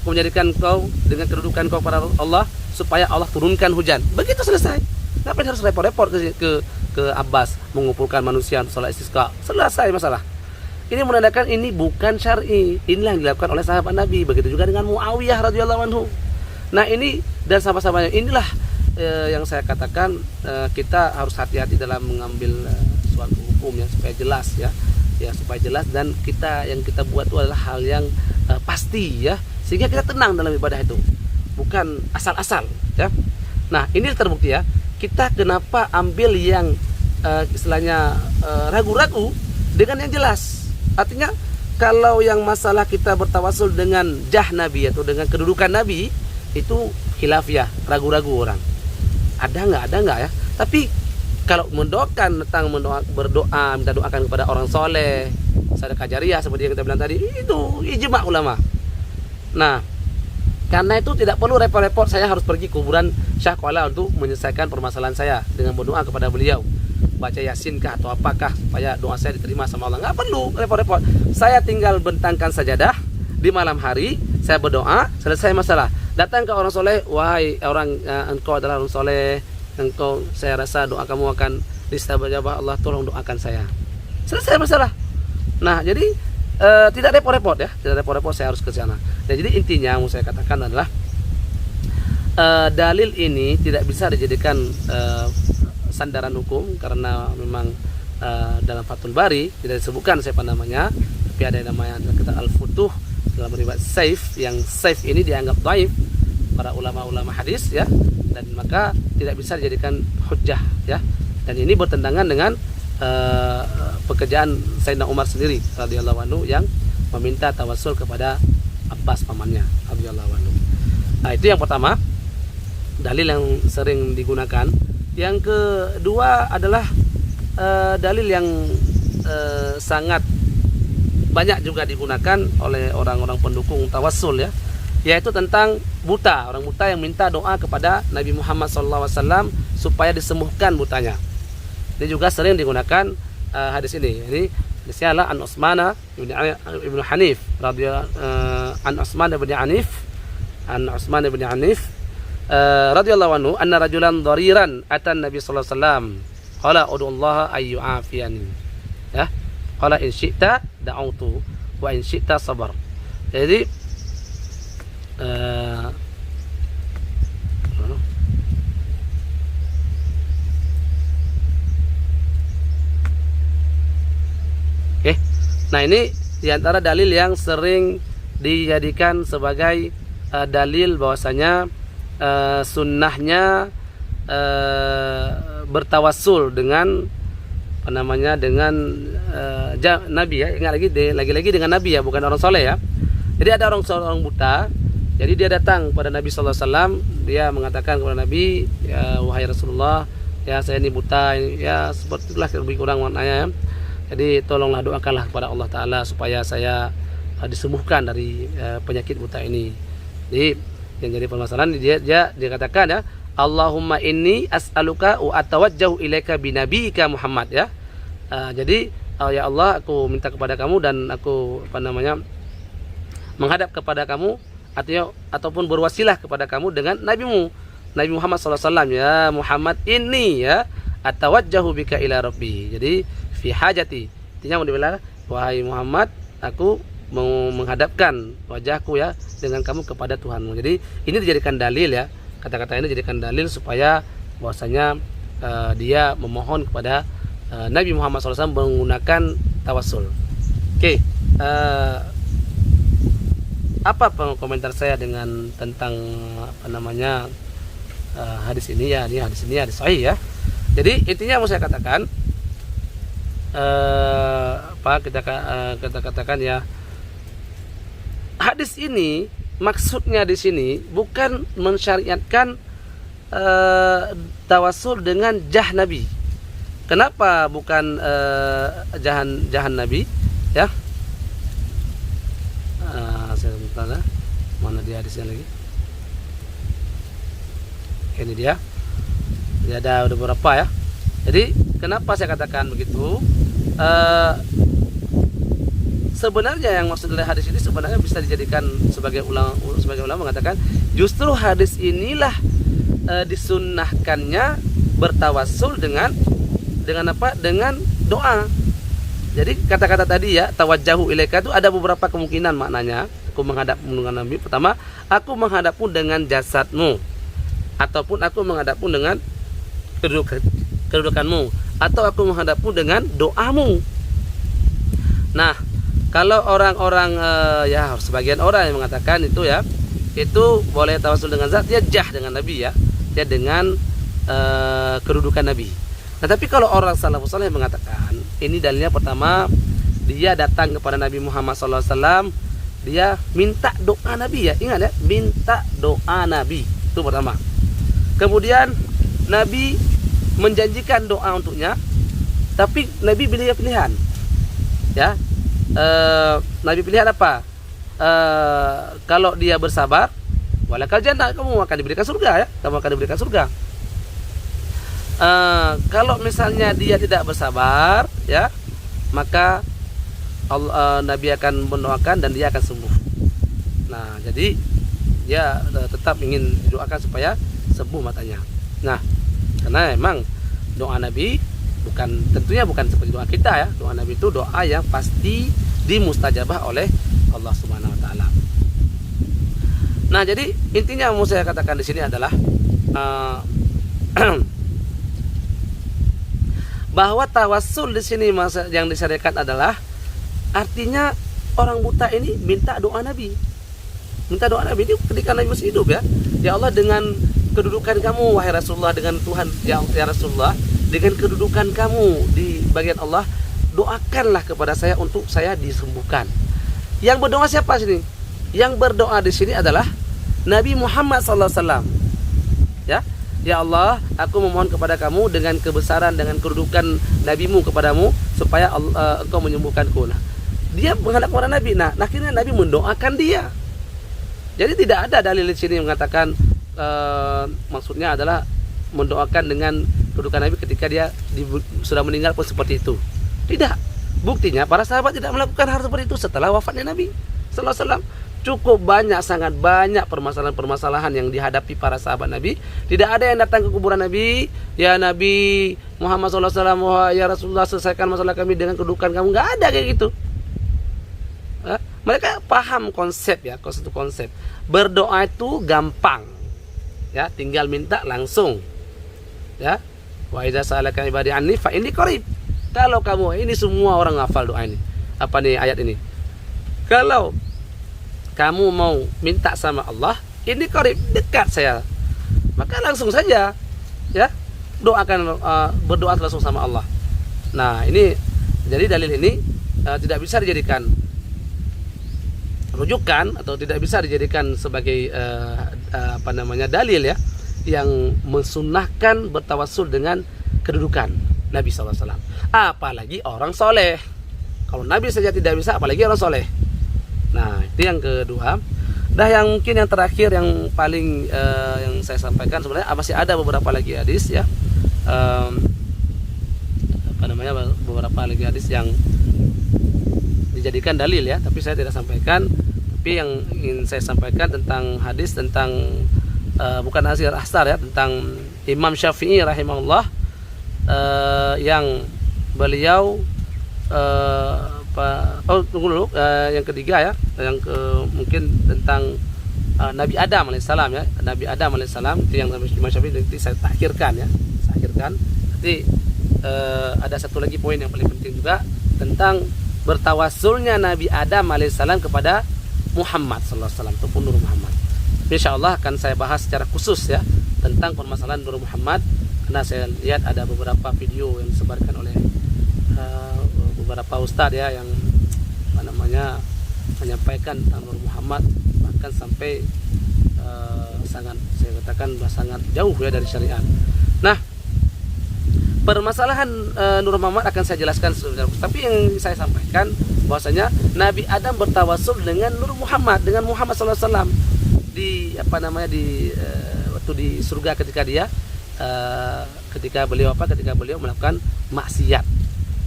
aku menjadikan kau dengan kedudukan kau pada Allah supaya Allah turunkan hujan. Begitu selesai. Ngapain harus repot-repot ke Abbas mengumpulkan manusia untuk salat istisqa? Selesai masalah. Ini menandakan ini bukan syar'i. Inilah yang dilakukan oleh sahabat Nabi. Begitu juga dengan Muawiyah radhiyallahu anhu. Nah ini dan sama-samanya inilah yang saya katakan kita harus hati-hati dalam mengambil suatu hukum ya supaya jelas ya supaya jelas dan yang kita buat itu adalah hal yang pasti ya sehingga kita tenang dalam ibadah itu bukan asal-asal ya. Nah ini terbukti ya kita kenapa ambil yang istilahnya ragu-ragu dengan yang jelas. Artinya kalau yang masalah kita bertawasul dengan jah Nabi atau dengan kedudukan Nabi itu khilafiyah, ragu-ragu orang. Ada nggak ya. Tapi kalau mendoakan tentang berdoa minta doakan kepada orang soleh, sedekah jariyah seperti yang kita bilang tadi, itu ijma ulama. Nah, karena itu tidak perlu repot-repot saya harus pergi kuburan Syekh Qala untuk menyelesaikan permasalahan saya dengan berdoa kepada beliau. Baca Yasin kah atau apakah supaya doa saya diterima sama Allah. Nggak perlu repot-repot. Saya tinggal bentangkan sajadah di malam hari, saya berdoa, selesai masalah. Datang ke orang soleh, wahai orang engkau adalah orang soleh, engkau saya rasa doa kamu akan distajabah Allah, tolong doakan saya. Selesai masalah. Nah jadi tidak repot-repot ya, tidak repot-repot saya harus ke sana. Dan jadi intinya yang mau saya katakan adalah dalil ini tidak bisa dijadikan sandaran hukum karena memang dalam Fathul Bari tidak disebutkan siapa namanya, tapi ada yang namanya kata Al-Futuh dalam riwayat Saif, yang Saif ini dianggap dhaif para ulama-ulama hadis ya, dan maka tidak bisa dijadikan hujjah ya. Dan ini bertentangan dengan pekerjaan Sayyidina Umar sendiri radhiyallahu anhu yang meminta tawassul kepada Abbas pamannya radhiyallahu anhu. Nah, itu yang pertama, dalil yang sering digunakan. Yang kedua adalah dalil yang sangat banyak juga digunakan oleh orang-orang pendukung tawassul ya, yaitu tentang buta, orang buta yang minta doa kepada Nabi Muhammad SAW supaya disembuhkan butanya. Ini juga sering digunakan hadis ini. Ini hadisnya an Utsman ibn Hanif an Utsman ibn Hanif radhiyallahu anhu anna rajulan dhariran atan Nabi sallallahu alaihi wasallam qala ud'ullaha ayyu'afiyani ya qala in syi'ta da'utu wa in syi'ta sabar. Jadi nah ini diantara dalil yang sering dijadikan sebagai dalil bahwasanya sunnahnya bertawassul dengan apa namanya dengan Nabi ya. Ingat lagi dengan Nabi ya, bukan orang soleh ya. Jadi ada orang buta, jadi dia datang kepada Nabi sallallahu alaihi wasallam, dia mengatakan kepada Nabi, ya wahai Rasulullah, ya saya ini buta ya, seperti itulah lebih kurang maknanya ya. Jadi tolonglah doakanlah kepada Allah Ta'ala supaya saya disembuhkan dari penyakit buta ini. Jadi yang jadi permasalahan dia katakan ya, Allahumma inni as'aluka wa atawajjahu ilaika binabiyika Muhammad ya. Jadi ya Allah, aku minta kepada kamu dan aku menghadap kepada kamu ataupun berwasilah kepada kamu dengan nabimu Nabi Muhammad SAW. Ya Muhammad ini ya atawajjahu bika ila rabbi. Jadi fi hajati, artinya mau dibilang wahai Muhammad, aku mau menghadapkan wajahku ya dengan kamu kepada Tuhanmu. Jadi ini dijadikan dalil ya, kata-kata ini dijadikan dalil supaya bahwasanya dia memohon kepada Nabi Muhammad SAW menggunakan tawassul. Oke, apa komentar saya dengan tentang hadis ini ya? Ini hadis sahih ya. Jadi intinya mau saya katakan, kita katakan ya, hadis ini maksudnya di sini bukan mensyariatkan tawasul dengan jah Nabi. Kenapa bukan jahan Nabi? Ya, saya minta mana dia hadisnya lagi? Ini dia. Dia ada beberapa ya. Jadi kenapa saya katakan begitu? Sebenarnya yang maksud dari hadis ini sebenarnya bisa dijadikan sebagai ulama mengatakan justru hadis inilah disunnahkannya bertawassul dengan apa? Dengan doa. Jadi kata-kata tadi ya, tawajjahu ilaika itu ada beberapa kemungkinan maknanya. Aku menghadap dengan Nabi. Pertama, aku menghadapmu dengan jasadmu, ataupun aku menghadapmu dengan kedudukanmu, atau aku menghadapmu dengan doamu. Nah, kalau orang-orang ya sebagian orang yang mengatakan itu ya, itu boleh tawasul dengan zat, dia jah dengan Nabi ya, dia dengan kedudukan Nabi. Nah, tapi kalau orang salafus saleh mengatakan ini dalilnya pertama, dia datang kepada Nabi Muhammad SAW, dia minta doa Nabi ya, ingat ya, minta doa Nabi itu pertama. Kemudian Nabi menjanjikan doa untuknya, tapi Nabi pilihan ya. Nabi pilihan apa? Kalau dia bersabar, walakal jannah, kamu akan diberikan surga ya, kamu akan diberikan surga. Kalau misalnya dia tidak bersabar ya, maka Nabi akan mendoakan dan dia akan sembuh. Nah, jadi dia tetap ingin didoakan supaya sembuh matanya. Nah, karena memang doa Nabi tentunya bukan seperti doa kita ya. Doa Nabi itu doa yang pasti dimustajabah oleh Allah Subhanahu wa taala. Nah, jadi intinya yang mau saya katakan di sini adalah bahwa tawassul di sini yang disyariatkan adalah artinya orang buta ini minta doa Nabi. Minta doa Nabi itu ketika Nabi masih hidup ya. Ya Allah, dengan kedudukan kamu wahai Rasulullah, dengan Tuhan ya Rasulullah, dengan kedudukan kamu di bagian Allah, doakanlah kepada saya untuk saya disembuhkan. Yang berdoa siapa sini? Yang berdoa di sini adalah Nabi Muhammad SAW. Ya, ya Allah, aku memohon kepada kamu dengan kebesaran, dengan kedudukan Nabimu kepadamu, supaya engkau menyembuhkanku. Nah, dia menghadap kepada Nabi. Nah, akhirnya Nabi mendoakan dia. Jadi tidak ada dalil di sini mengatakan maksudnya adalah mendoakan dengan kedudukan Nabi ketika dia sudah meninggal pun seperti itu. Tidak. Buktinya para sahabat tidak melakukan hal seperti itu setelah wafatnya Nabi sallallahu alaihi wasallam. Cukup banyak, sangat banyak permasalahan-permasalahan yang dihadapi para sahabat Nabi. Tidak ada yang datang ke kuburan Nabi, ya Nabi Muhammad sallallahu alaihi wasallam, ya Rasulullah, selesaikan masalah kami dengan kedudukan kamu. Enggak ada kayak gitu. Mereka paham konsep ya, konsep. Berdoa itu gampang. Ya, tinggal minta langsung. Ya. Wa idza sa'alaka ibadi anni fa inni qarib. Kalau kamu, ini semua orang hafal doa ini. Apa nih ayat ini? Kalau kamu mau minta sama Allah, ini qarib, dekat saya. Maka langsung saja ya, doakan, berdoa langsung sama Allah. Nah, ini jadi dalil ini tidak bisa dijadikan rujukan atau tidak bisa dijadikan sebagai dalil ya, yang mensunnahkan bertawassul dengan kedudukan Nabi SAW. Apalagi orang soleh. Kalau Nabi saja tidak bisa, apalagi orang soleh. Nah, itu yang kedua. Dah, yang mungkin yang terakhir yang paling yang saya sampaikan, sebenarnya masih ada beberapa lagi hadis ya, beberapa lagi hadis yang dijadikan dalil ya, tapi saya tidak sampaikan. Tapi yang ingin saya sampaikan tentang hadis tentang bukan hasil asar ya, tentang Imam Syafi'i rahimahullah, yang beliau tunggu dulu, yang ketiga ya, yang mungkin tentang Nabi Adam alaihissalam ya, Nabi Adam alaihissalam, itu yang Imam Syafi'i nanti saya akhirkan ya, Nanti ada satu lagi poin yang paling penting juga tentang bertawassulnya Nabi Adam alaihissalam kepada Muhammad sallallahu alaihi wasallam ataupun Nur Muhammad. Insyaallah akan saya bahas secara khusus ya tentang permasalahan Nur Muhammad, karena saya lihat ada beberapa video yang disebarkan oleh beberapa ustadz ya yang apa namanya menyampaikan tentang Nur Muhammad, bahkan sampai sangat, saya katakan sangat jauh ya dari syariat. Nah, permasalahan Nur Muhammad akan saya jelaskan sebentar. Tapi yang saya sampaikan bahwasanya Nabi Adam bertawasul dengan Nur Muhammad, dengan Muhammad SAW di apa namanya di waktu di surga ketika beliau melakukan maksiat.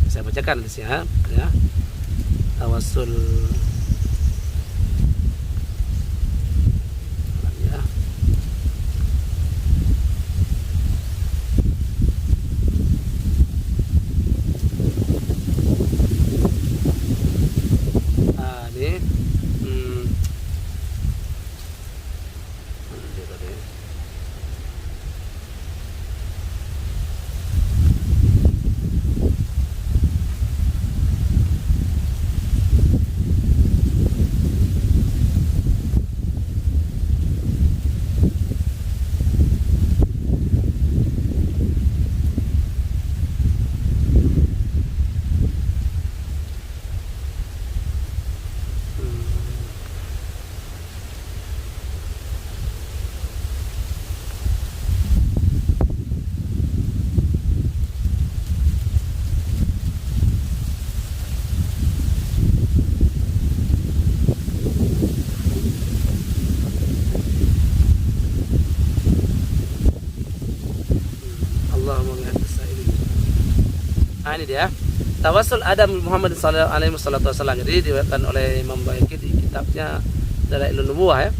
Saya bacakan di sini ya. Tawasul ya. Ini mana dia tadi? Ini dia tawasul Adam Muhammad sallallahu alaihi wasallam. Jadi diriwayatkan oleh Imam Baihaqi di kitabnya Dalailun Nubuwah ya.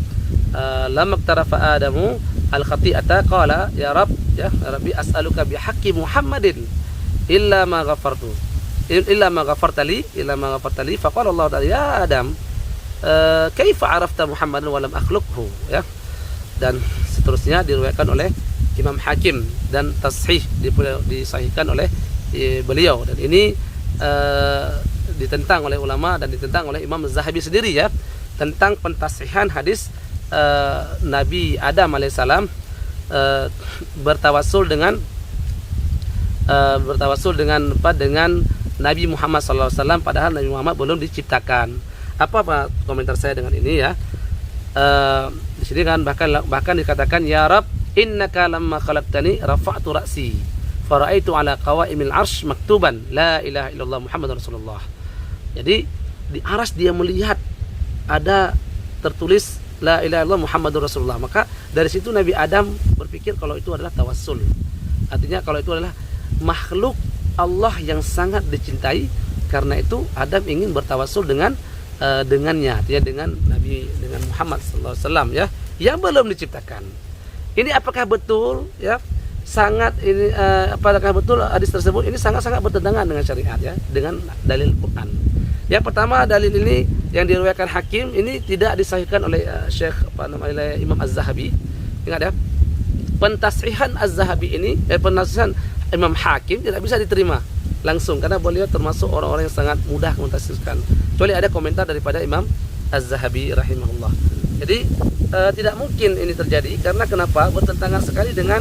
Lamma tarafa Adamu al-khati'ata qala ya Rabbi as'aluka bihaqqi Muhammadin illa ma ghafarta li faqala Allah ta'ala ya Adam kaifa arafta Muhammadan wa lam akhluqhu ya. Dan seterusnya diriwayatkan oleh Imam Hakim dan disahihkan oleh beliau, dan ini ditentang oleh ulama dan ditentang oleh Imam Az-Zahabi sendiri ya, tentang pentasihan hadis Nabi Adam alaihissalam bertawasul dengan Nabi Muhammad SAW, padahal Nabi Muhammad belum diciptakan. Apa komentar saya dengan ini ya? Di sini kan bahkan dikatakan ya Rabb innaka lamma khalaqtani rafa'tu ra'si faraitu ala qawaimil arsh maktuban la ilaha illallah Muhammadur Rasulullah. Jadi di arsy dia melihat ada tertulis la ilaha illallah Muhammadur Rasulullah. Maka dari situ Nabi Adam berpikir kalau itu adalah tawassul. Artinya kalau itu adalah makhluk Allah yang sangat dicintai, karena itu Adam ingin bertawassul dengannya, artinya dengan Muhammad sallallahu alaihi wasallam ya, yang belum diciptakan. Ini apakah betul ya? Sangat ini apakah betul hadis tersebut ini sangat-sangat bertentangan dengan syariat ya, dengan dalil Quran. Yang pertama, dalil ini yang diriwayatkan Hakim ini tidak disahihkan oleh oleh Imam Az-Zahabi. Ingat ya, pentasihan Az-Zahabi ini pentasihan Imam Hakim tidak bisa diterima langsung, karena beliau termasuk orang-orang yang sangat mudah mentasihkan. Kecuali ada komentar daripada Imam Az-Zahabi rahimahullah. Jadi tidak mungkin ini terjadi, karena kenapa? Bertentangan sekali dengan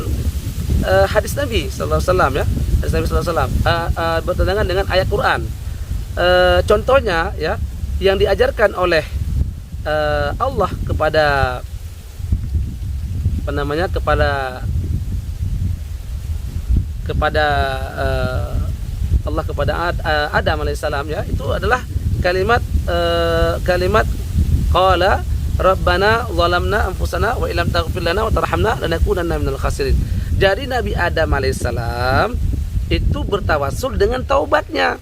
hadis Nabi sallallahu alaihi wasallam ya. Hadis Nabi sallallahu alaihi wasallam bertentangan dengan ayat Quran. Contohnya ya, yang diajarkan oleh Allah kepada Allah kepada Adam alaihissalam ya, itu adalah kalimat qala rabbana zalamna anfusana wa illam taghfir lana wa tarhamna lanakunanna minal khasirin. Jadi Nabi Adam alaihissalam itu bertawassul dengan taubatnya.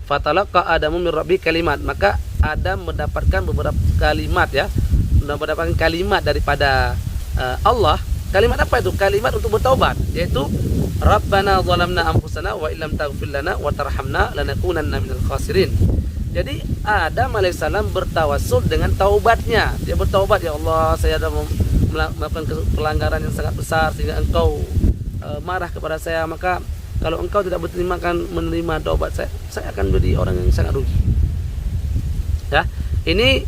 Fatalaqa Adamu min rabbi kalimat, maka Adam mendapatkan beberapa kalimat ya, mendapatkan kalimat daripada Allah. Kalimat apa itu? Kalimat untuk bertaubat, yaitu Rabbana zalamna anfusana wa illam taghfir lana wa tarhamna lanakunanna minal khasirin. Jadi Adam alaihissalam bertawassul dengan taubatnya. Dia bertaubat, ya Allah, saya ada melakukan pelanggaran yang sangat besar sehingga engkau marah kepada saya, maka kalau engkau tidak menerima taubat saya akan menjadi orang yang sangat rugi. Ya, ini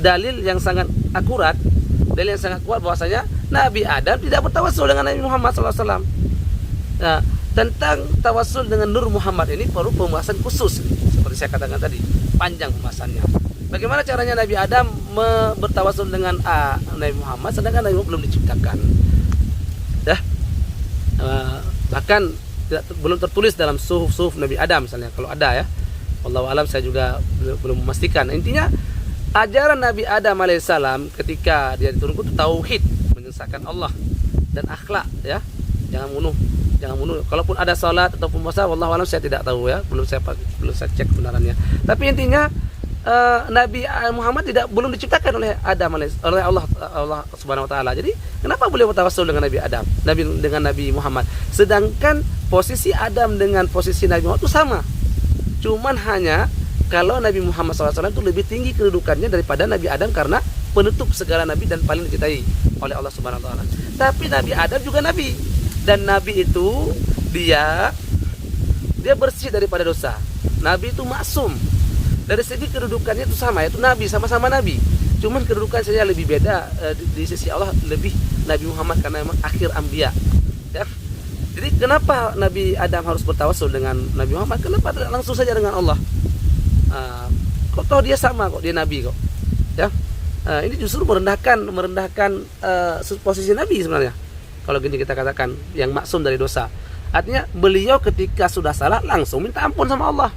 dalil yang sangat akurat, dalil yang sangat kuat bahwasanya Nabi Adam tidak bertawassul dengan Nabi Muhammad SAW. Nah, tentang tawasul dengan Nur Muhammad ini perlu pembahasan khusus, seperti saya katakan tadi, panjang pembahasannya. Bagaimana caranya Nabi Adam bertawasul dengan Nabi Muhammad sedangkan Nabi Muhammad belum diciptakan, ya. Bahkan belum tertulis dalam suhuf Nabi Adam misalnya, kalau ada ya. Wallahu alam, saya juga belum memastikan. Intinya ajaran Nabi Adam alaihissalam ketika dia diturunkan itu tauhid, mengesahkan Allah dan akhlak, ya. Jangan bunuh. Kalaupun ada salat ataupun puasa, wallahu alam saya tidak tahu ya, belum saya cek kebenarannya. Tapi intinya Nabi Muhammad belum diciptakan oleh Allah Subhanahu wa taala. Jadi kenapa beliau bertawassul dengan Nabi Adam, dengan Nabi Muhammad? Sedangkan posisi Adam dengan posisi Nabi Muhammad itu sama. Cuman hanya kalau Nabi Muhammad SAW itu lebih tinggi kedudukannya daripada Nabi Adam karena penutup segala nabi dan paling dicintai oleh Allah Subhanahu wa taala. Tapi Nabi Adam juga nabi. Dan Nabi itu dia bersih daripada dosa. Nabi itu maksum. Dari segi kedudukannya itu sama, yaitu Nabi, sama-sama Nabi. Cuman kedudukan saya lebih beda di sisi Allah, lebih Nabi Muhammad karena memang akhir anbiya. Ya. Jadi kenapa Nabi Adam harus bertawassul dengan Nabi Muhammad? Kenapa tidak langsung saja dengan Allah? Kok tahu dia sama kok, dia Nabi kok. Ya. Ini justru merendahkan posisi Nabi sebenarnya. Kalau gini kita katakan yang maksum dari dosa. Artinya beliau ketika sudah salah langsung minta ampun sama Allah.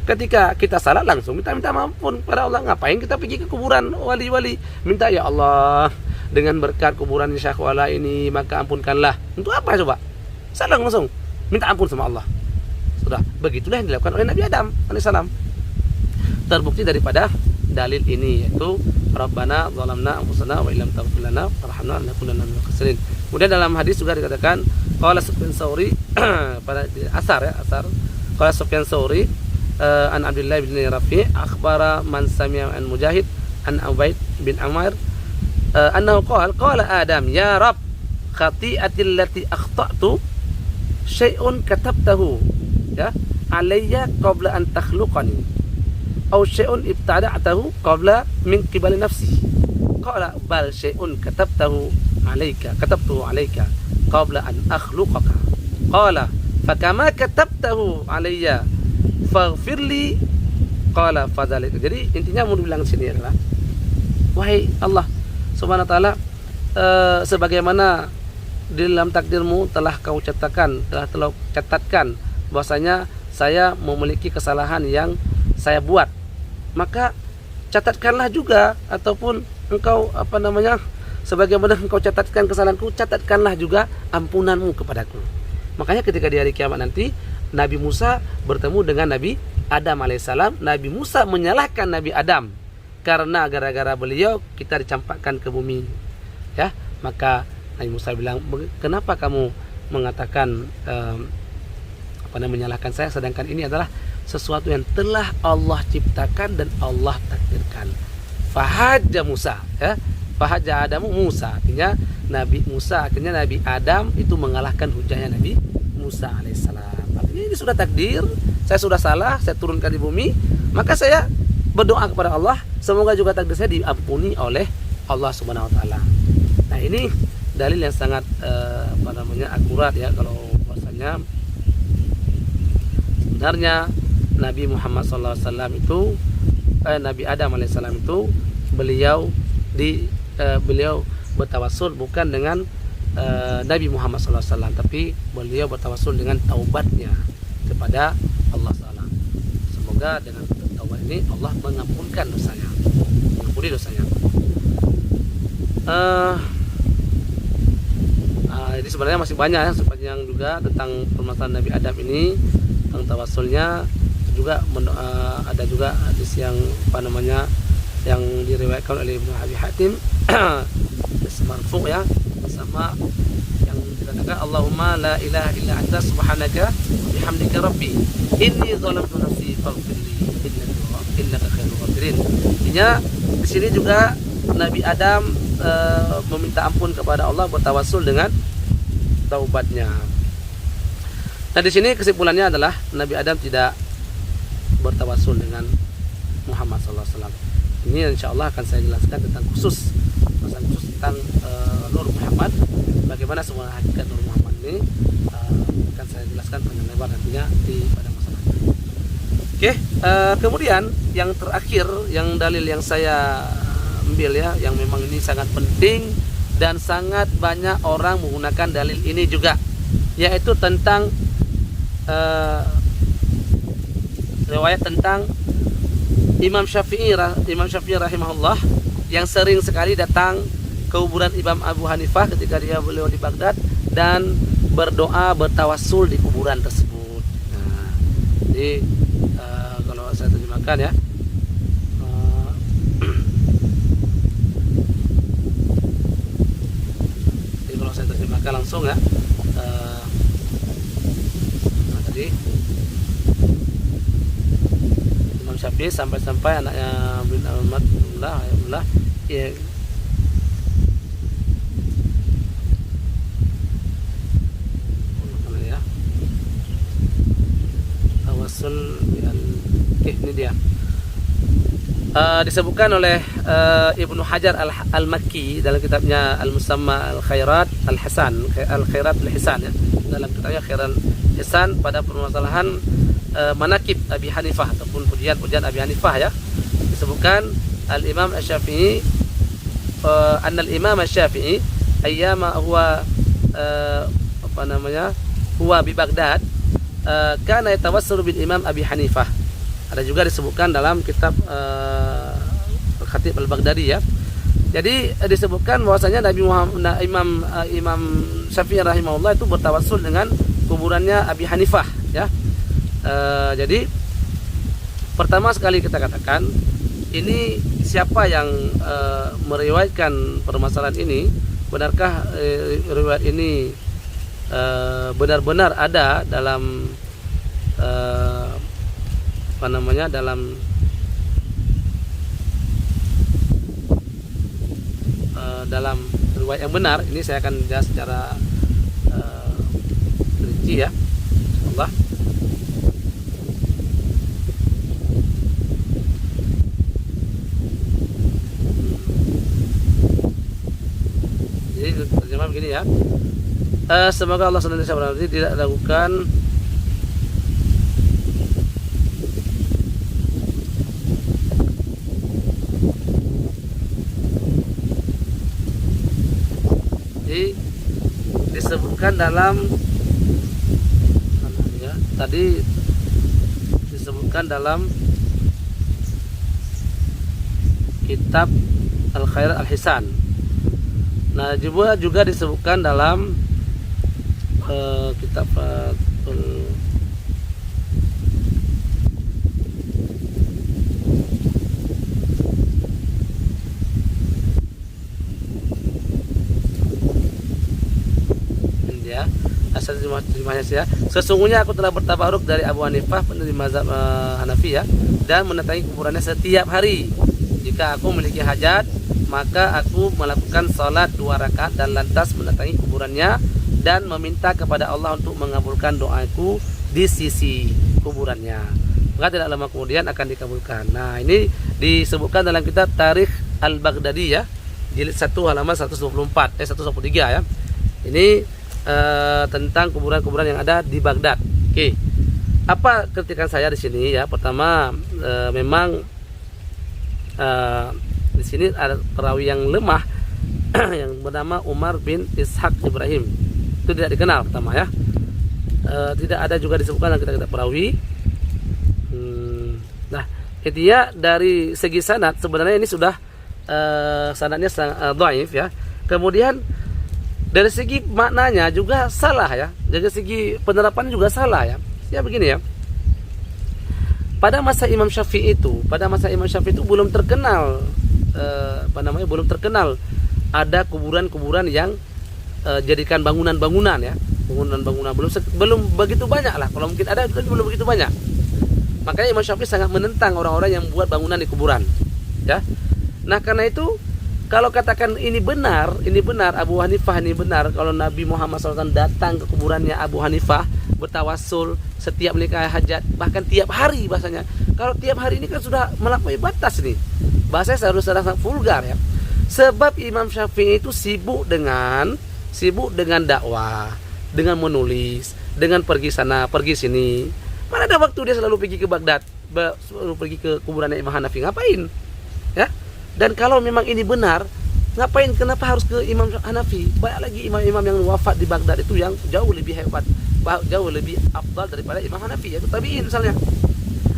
Ketika kita salah langsung minta ampun kepada Allah. Ngapain kita pergi ke kuburan wali-wali? Minta, ya Allah, dengan berkat kuburan Syekh Wala ini maka ampunkanlah. Untuk apa coba? Salah langsung minta ampun sama Allah. Sudah, begitulah yang dilakukan oleh Nabi Adam alaihissalam. Terbukti daripada dalil ini, yaitu Rabbana zalamna anfusana wa illam taghfir lana warhamna lanakunanna minal khasirin. Kemudian dalam hadis juga dikatakan qala Sufyan Tsauri pada asar qala Sufyan Tsauri an Abdullah bin Rafi' akhbara man sami'a an Mujahid an Ubaid bin Amr annahu qala Adam ya Rabb khati'ati allati akhta'tu syai'un katabtahu ya alayya qabla an takhluqani aw syai'un ibtada'tahu qabla min qibali nafsi. Qala bal syai'un katabtuhu alayka qabla an akhluqaka. Qala fakama katabtahu alayya faghfirli. Qala fadzalika. Jadi intinya mau dibilang sini adalah, wahai Allah Subhanahu wa taala, sebagaimana di dalam takdirmu telah kau catatkan bahwasanya saya memiliki kesalahan yang saya buat, maka catatkanlah juga, ataupun engkau sebagaimana engkau catatkan kesalahanku, catatkanlah juga ampunanmu kepadaku. Makanya ketika di hari kiamat nanti Nabi Musa bertemu dengan Nabi Adam alaihissalam, Nabi Musa menyalahkan Nabi Adam karena gara-gara beliau kita dicampakkan ke bumi, ya. Maka Nabi Musa bilang, kenapa kamu mengatakan menyalahkan saya, sedangkan ini adalah sesuatu yang telah Allah ciptakan dan Allah takdirkan. Fahajja Musa, ya. Fahajja Adamu Musa, artinya Nabi Musa, akhirnya Nabi Adam itu mengalahkan hujahnya Nabi Musa alaihissalam. Artinya ini sudah takdir, saya sudah salah, saya turunkan di bumi, maka saya berdoa kepada Allah, semoga juga takdir saya diampuni oleh Allah Subhanahu wa taala. Nah, ini dalil yang sangat akurat ya, kalau bahasanya sebenarnya Nabi Muhammad SAW itu Nabi Adam AS itu beliau bertawassul bukan dengan Nabi Muhammad SAW, tapi beliau bertawassul dengan taubatnya kepada Allah SWT. Semoga dengan taubat ini Allah mengampuni dosanya. Jadi sebenarnya masih banyak ya, sepanjang juga tentang permasalahan Nabi Adam ini, tentang tawassulnya. Juga ada juga hadis yang yang diriwayatkan oleh Ibnu Abi Hatim marfu ya, sama yang dikatakan Allahumma la ilaha illa anta subhanaka bihamdika rabbi inni zalamtu nafsi faghfirli innaka khairul ghafirin. Artinya di sini juga Nabi Adam meminta ampun kepada Allah, bertawassul dengan taubatnya. Nah, di sini kesimpulannya adalah Nabi Adam tidak bertawassul dengan Muhammad SAW. Ini insya Allah akan saya jelaskan tentang khusus tentang Nur Muhammad, bagaimana semua hakikat Nur Muhammad ini akan saya jelaskan panjang lebar nantinya pada masa nanti. Oke, kemudian yang terakhir, yang dalil yang saya ambil ya, yang memang ini sangat penting dan sangat banyak orang menggunakan dalil ini juga, yaitu tentang riwayat tentang Imam Syafi'i rahimahullah yang sering sekali datang ke kuburan Imam Abu Hanifah ketika beliau di Baghdad dan berdoa bertawassul di kuburan tersebut. Nah, jadi kalau saya terjemahkan ya, jadi kalau saya terjemahkan langsung ya, tadi Imam Syafi'i sampai anaknya bin Ahmad ya, ini dia disebutkan oleh Ibnu Hajar al-Makki dalam kitabnya Al-Musamma Al-Khairat Al-Hisan ya, dalam kitabnya Khairan Hisan pada permasalahan manakib Abi Hanifah ataupun pujian-pujian Abi Hanifah ya, disebutkan Al-Imam Asy-Syafi'i anna al-Imam Asy-Syafi'i ayyama huwa huwa bi Baghdad kana yatawassalu bil Imam Abi Hanifah. Ada juga disebutkan dalam kitab Al-Khatib Al-Baghdadi ya. Jadi disebutkan bahwasanya Imam Syafi'i rahimahullah itu bertawassul dengan kuburannya Abi Hanifah ya. Jadi pertama sekali kita katakan, ini siapa yang meriwayatkan permasalahan ini? Benarkah riwayat ini benar-benar ada dalam dalam riwayat yang benar? Ini saya akan jelas secara rinci ya, insyaallah. Jadi terjemah begini ya. Semoga Allah senantiasa berkati tidak lakukan disebutkan dalam ya, tadi disebutkan dalam kitab Al-Khairat Al-Hisan. Nah, juga disebutkan dalam kitab ya, asal terjemahnya ya. Sesungguhnya aku telah bertabaruk dari Abu Hanifah pendiri mazhab Hanafiyah dan mendatangi kuburannya setiap hari. Jika aku memiliki hajat, maka aku melakukan salat 2 rakaat dan lantas mendatangi kuburannya dan meminta kepada Allah untuk mengabulkan doaku di sisi kuburannya. Maka tidak lama kemudian akan dikabulkan. Nah, ini disebutkan dalam kitab Tarikh Al-Baghdadi ya, jilid 1 halaman 123 ya. Ini tentang kuburan-kuburan yang ada di Baghdad. Oke. Apa kritikan saya di sini ya? Pertama, memang di sini ada perawi yang lemah yang bernama Umar bin Ishaq Ibrahim. Itu tidak dikenal pertama ya. Tidak ada juga disebutkan dalam kitab perawi. Nah, intinya dari segi sanad sebenarnya ini sudah sanadnya sangat dhaif ya. Kemudian dari segi maknanya juga salah ya. Dari segi penerapan juga salah ya. Ya begini ya. Pada masa Imam Syafi'i itu belum terkenal belum terkenal ada kuburan-kuburan yang jadikan bangunan-bangunan ya. Bangunan-bangunan belum begitu banyak lah. Kalau mungkin ada tapi belum begitu banyak. Makanya Imam Syafi'i sangat menentang orang-orang yang buat bangunan di kuburan ya. Nah, karena itu kalau katakan ini benar Abu Hanifah ini benar, kalau Nabi Muhammad SAW datang ke kuburannya Abu Hanifah bertawassul setiap menikah hajat, bahkan tiap hari bahasanya. Kalau tiap hari ini kan sudah melampaui batas nih. Bahasanya seharusnya sangat vulgar ya. Sebab Imam Syafi'i itu sibuk dengan dakwah, dengan menulis, dengan pergi sana, pergi sini. Mana ada waktu dia selalu pergi ke Baghdad, selalu pergi ke kuburan Imam Hanafi, ngapain? Ya. Dan kalau memang ini benar, ngapain, kenapa harus ke Imam Hanafi? Banyak lagi imam-imam yang wafat di Baghdad itu yang jauh lebih hebat, jauh lebih afdal daripada Imam Hanafi, yaitu tabi'in misalnya.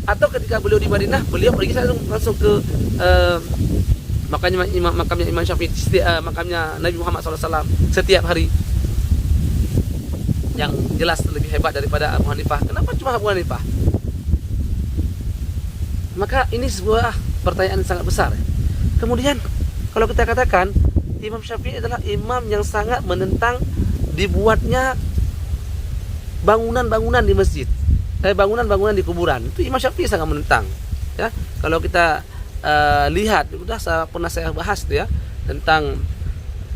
Atau ketika beliau di Madinah, beliau pergi langsung ke makamnya Imam Syafi'i, makamnya Nabi Muhammad SAW setiap hari, yang jelas lebih hebat daripada Abu Hanifah. Kenapa cuma Abu Hanifah? Maka ini sebuah pertanyaan yang sangat besar. Kemudian kalau kita katakan Imam Syafi'i adalah imam yang sangat menentang dibuatnya bangunan-bangunan di masjid, bangunan-bangunan di kuburan, itu Imam Syafi'i sangat menentang. Ya, kalau kita lihat, pernah saya bahas ya tentang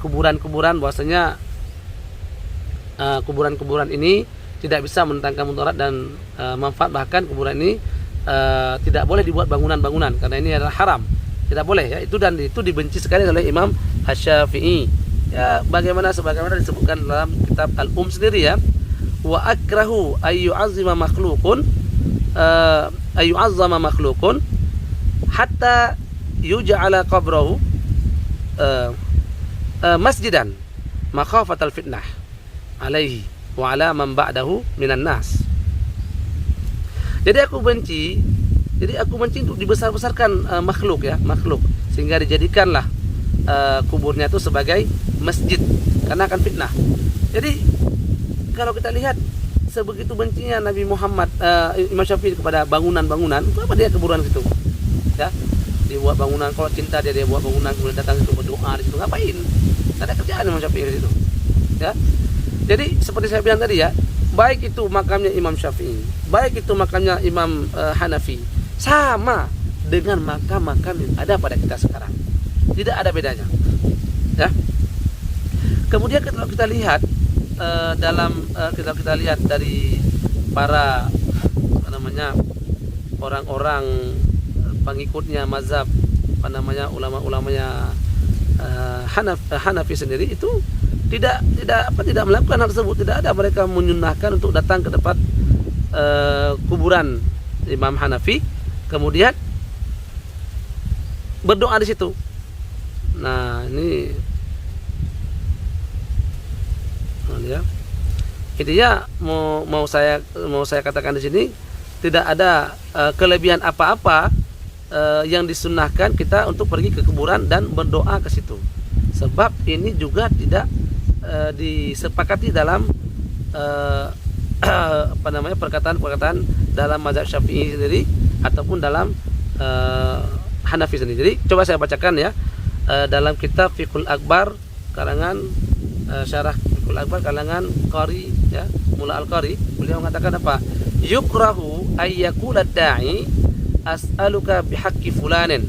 kuburan-kuburan, bahwasanya kuburan-kuburan ini tidak bisa mendatangkan mudarat dan manfaat. Bahkan kuburan ini tidak boleh dibuat bangunan-bangunan karena ini adalah haram, tidak boleh ya. Itu dibenci sekali oleh Imam Asy-Syafi'i. Ya, sebagaimana disebutkan dalam kitab Al-Um sendiri ya. Wa akrahu ayyu'azzima makhluqun hatta yuj'ala qabrahu masjidan makhafatal fitnah alaihi wa ala man ba'dahu minan nas. Jadi aku benci untuk dibesar-besarkan makhluk sehingga dijadikanlah kuburnya itu sebagai masjid karena akan fitnah. Jadi kalau kita lihat sebegitu bencinya Nabi Muhammad Imam Syafi'i kepada bangunan-bangunan, apa dia kuburan situ? Ya, dibuat bangunan, kalau cinta dia buat bangunan, kemudian datang itu berdoa di situ, ngapain? Tidak ada kerjaan Imam Syafi'i di situ. Ya. Jadi seperti saya bilang tadi ya, baik itu makamnya Imam Syafi'i, baik itu makamnya Imam Hanafi, sama dengan makam-makam yang ada pada kita sekarang. Tidak ada bedanya. Ya. Kemudian kalau kita lihat kita lihat dari para orang-orang pengikutnya mazhab ulama-ulamanya Hanafi sendiri, itu tidak melakukan hal tersebut. Tidak ada mereka menyunahkan untuk datang ke depan kuburan Imam Hanafi kemudian berdoa di situ. Nah, ini ya. Intinya mau saya katakan di sini, tidak ada kelebihan apa-apa yang disunahkan kita untuk pergi ke kuburan dan berdoa ke situ. Sebab ini juga tidak disepakati dalam perkataan-perkataan dalam mazhab Syafi'i sendiri ataupun dalam Hanafi sendiri. Jadi coba saya bacakan ya, dalam kitab Fiqhul Akbar karangan syarah Fiqhul Akbar kalangan Qari ya, Mula Al-Qari, beliau mengatakan apa? Yukrahu ayyakula da'i as'aluka bihaqqi fulanin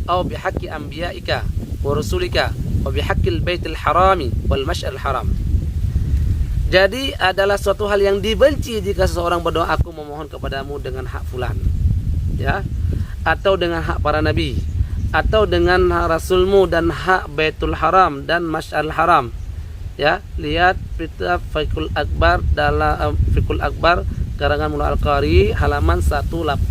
aw bihaqqi anbiya'ika wa rusulika wa bihaqqil baitil harami wal masy'aril haram. Jadi adalah suatu hal yang dibenci jika seseorang berdoa, aku memohon kepadamu dengan hak fulan ya, atau dengan hak para nabi, atau dengan hak rasulmu dan hak Baitul Haram dan Masy'aril Haram. Ya, lihat kitab Fiqhul Akbar dalam Fiqhul Akbar karangan Mula Al-Qari halaman 189.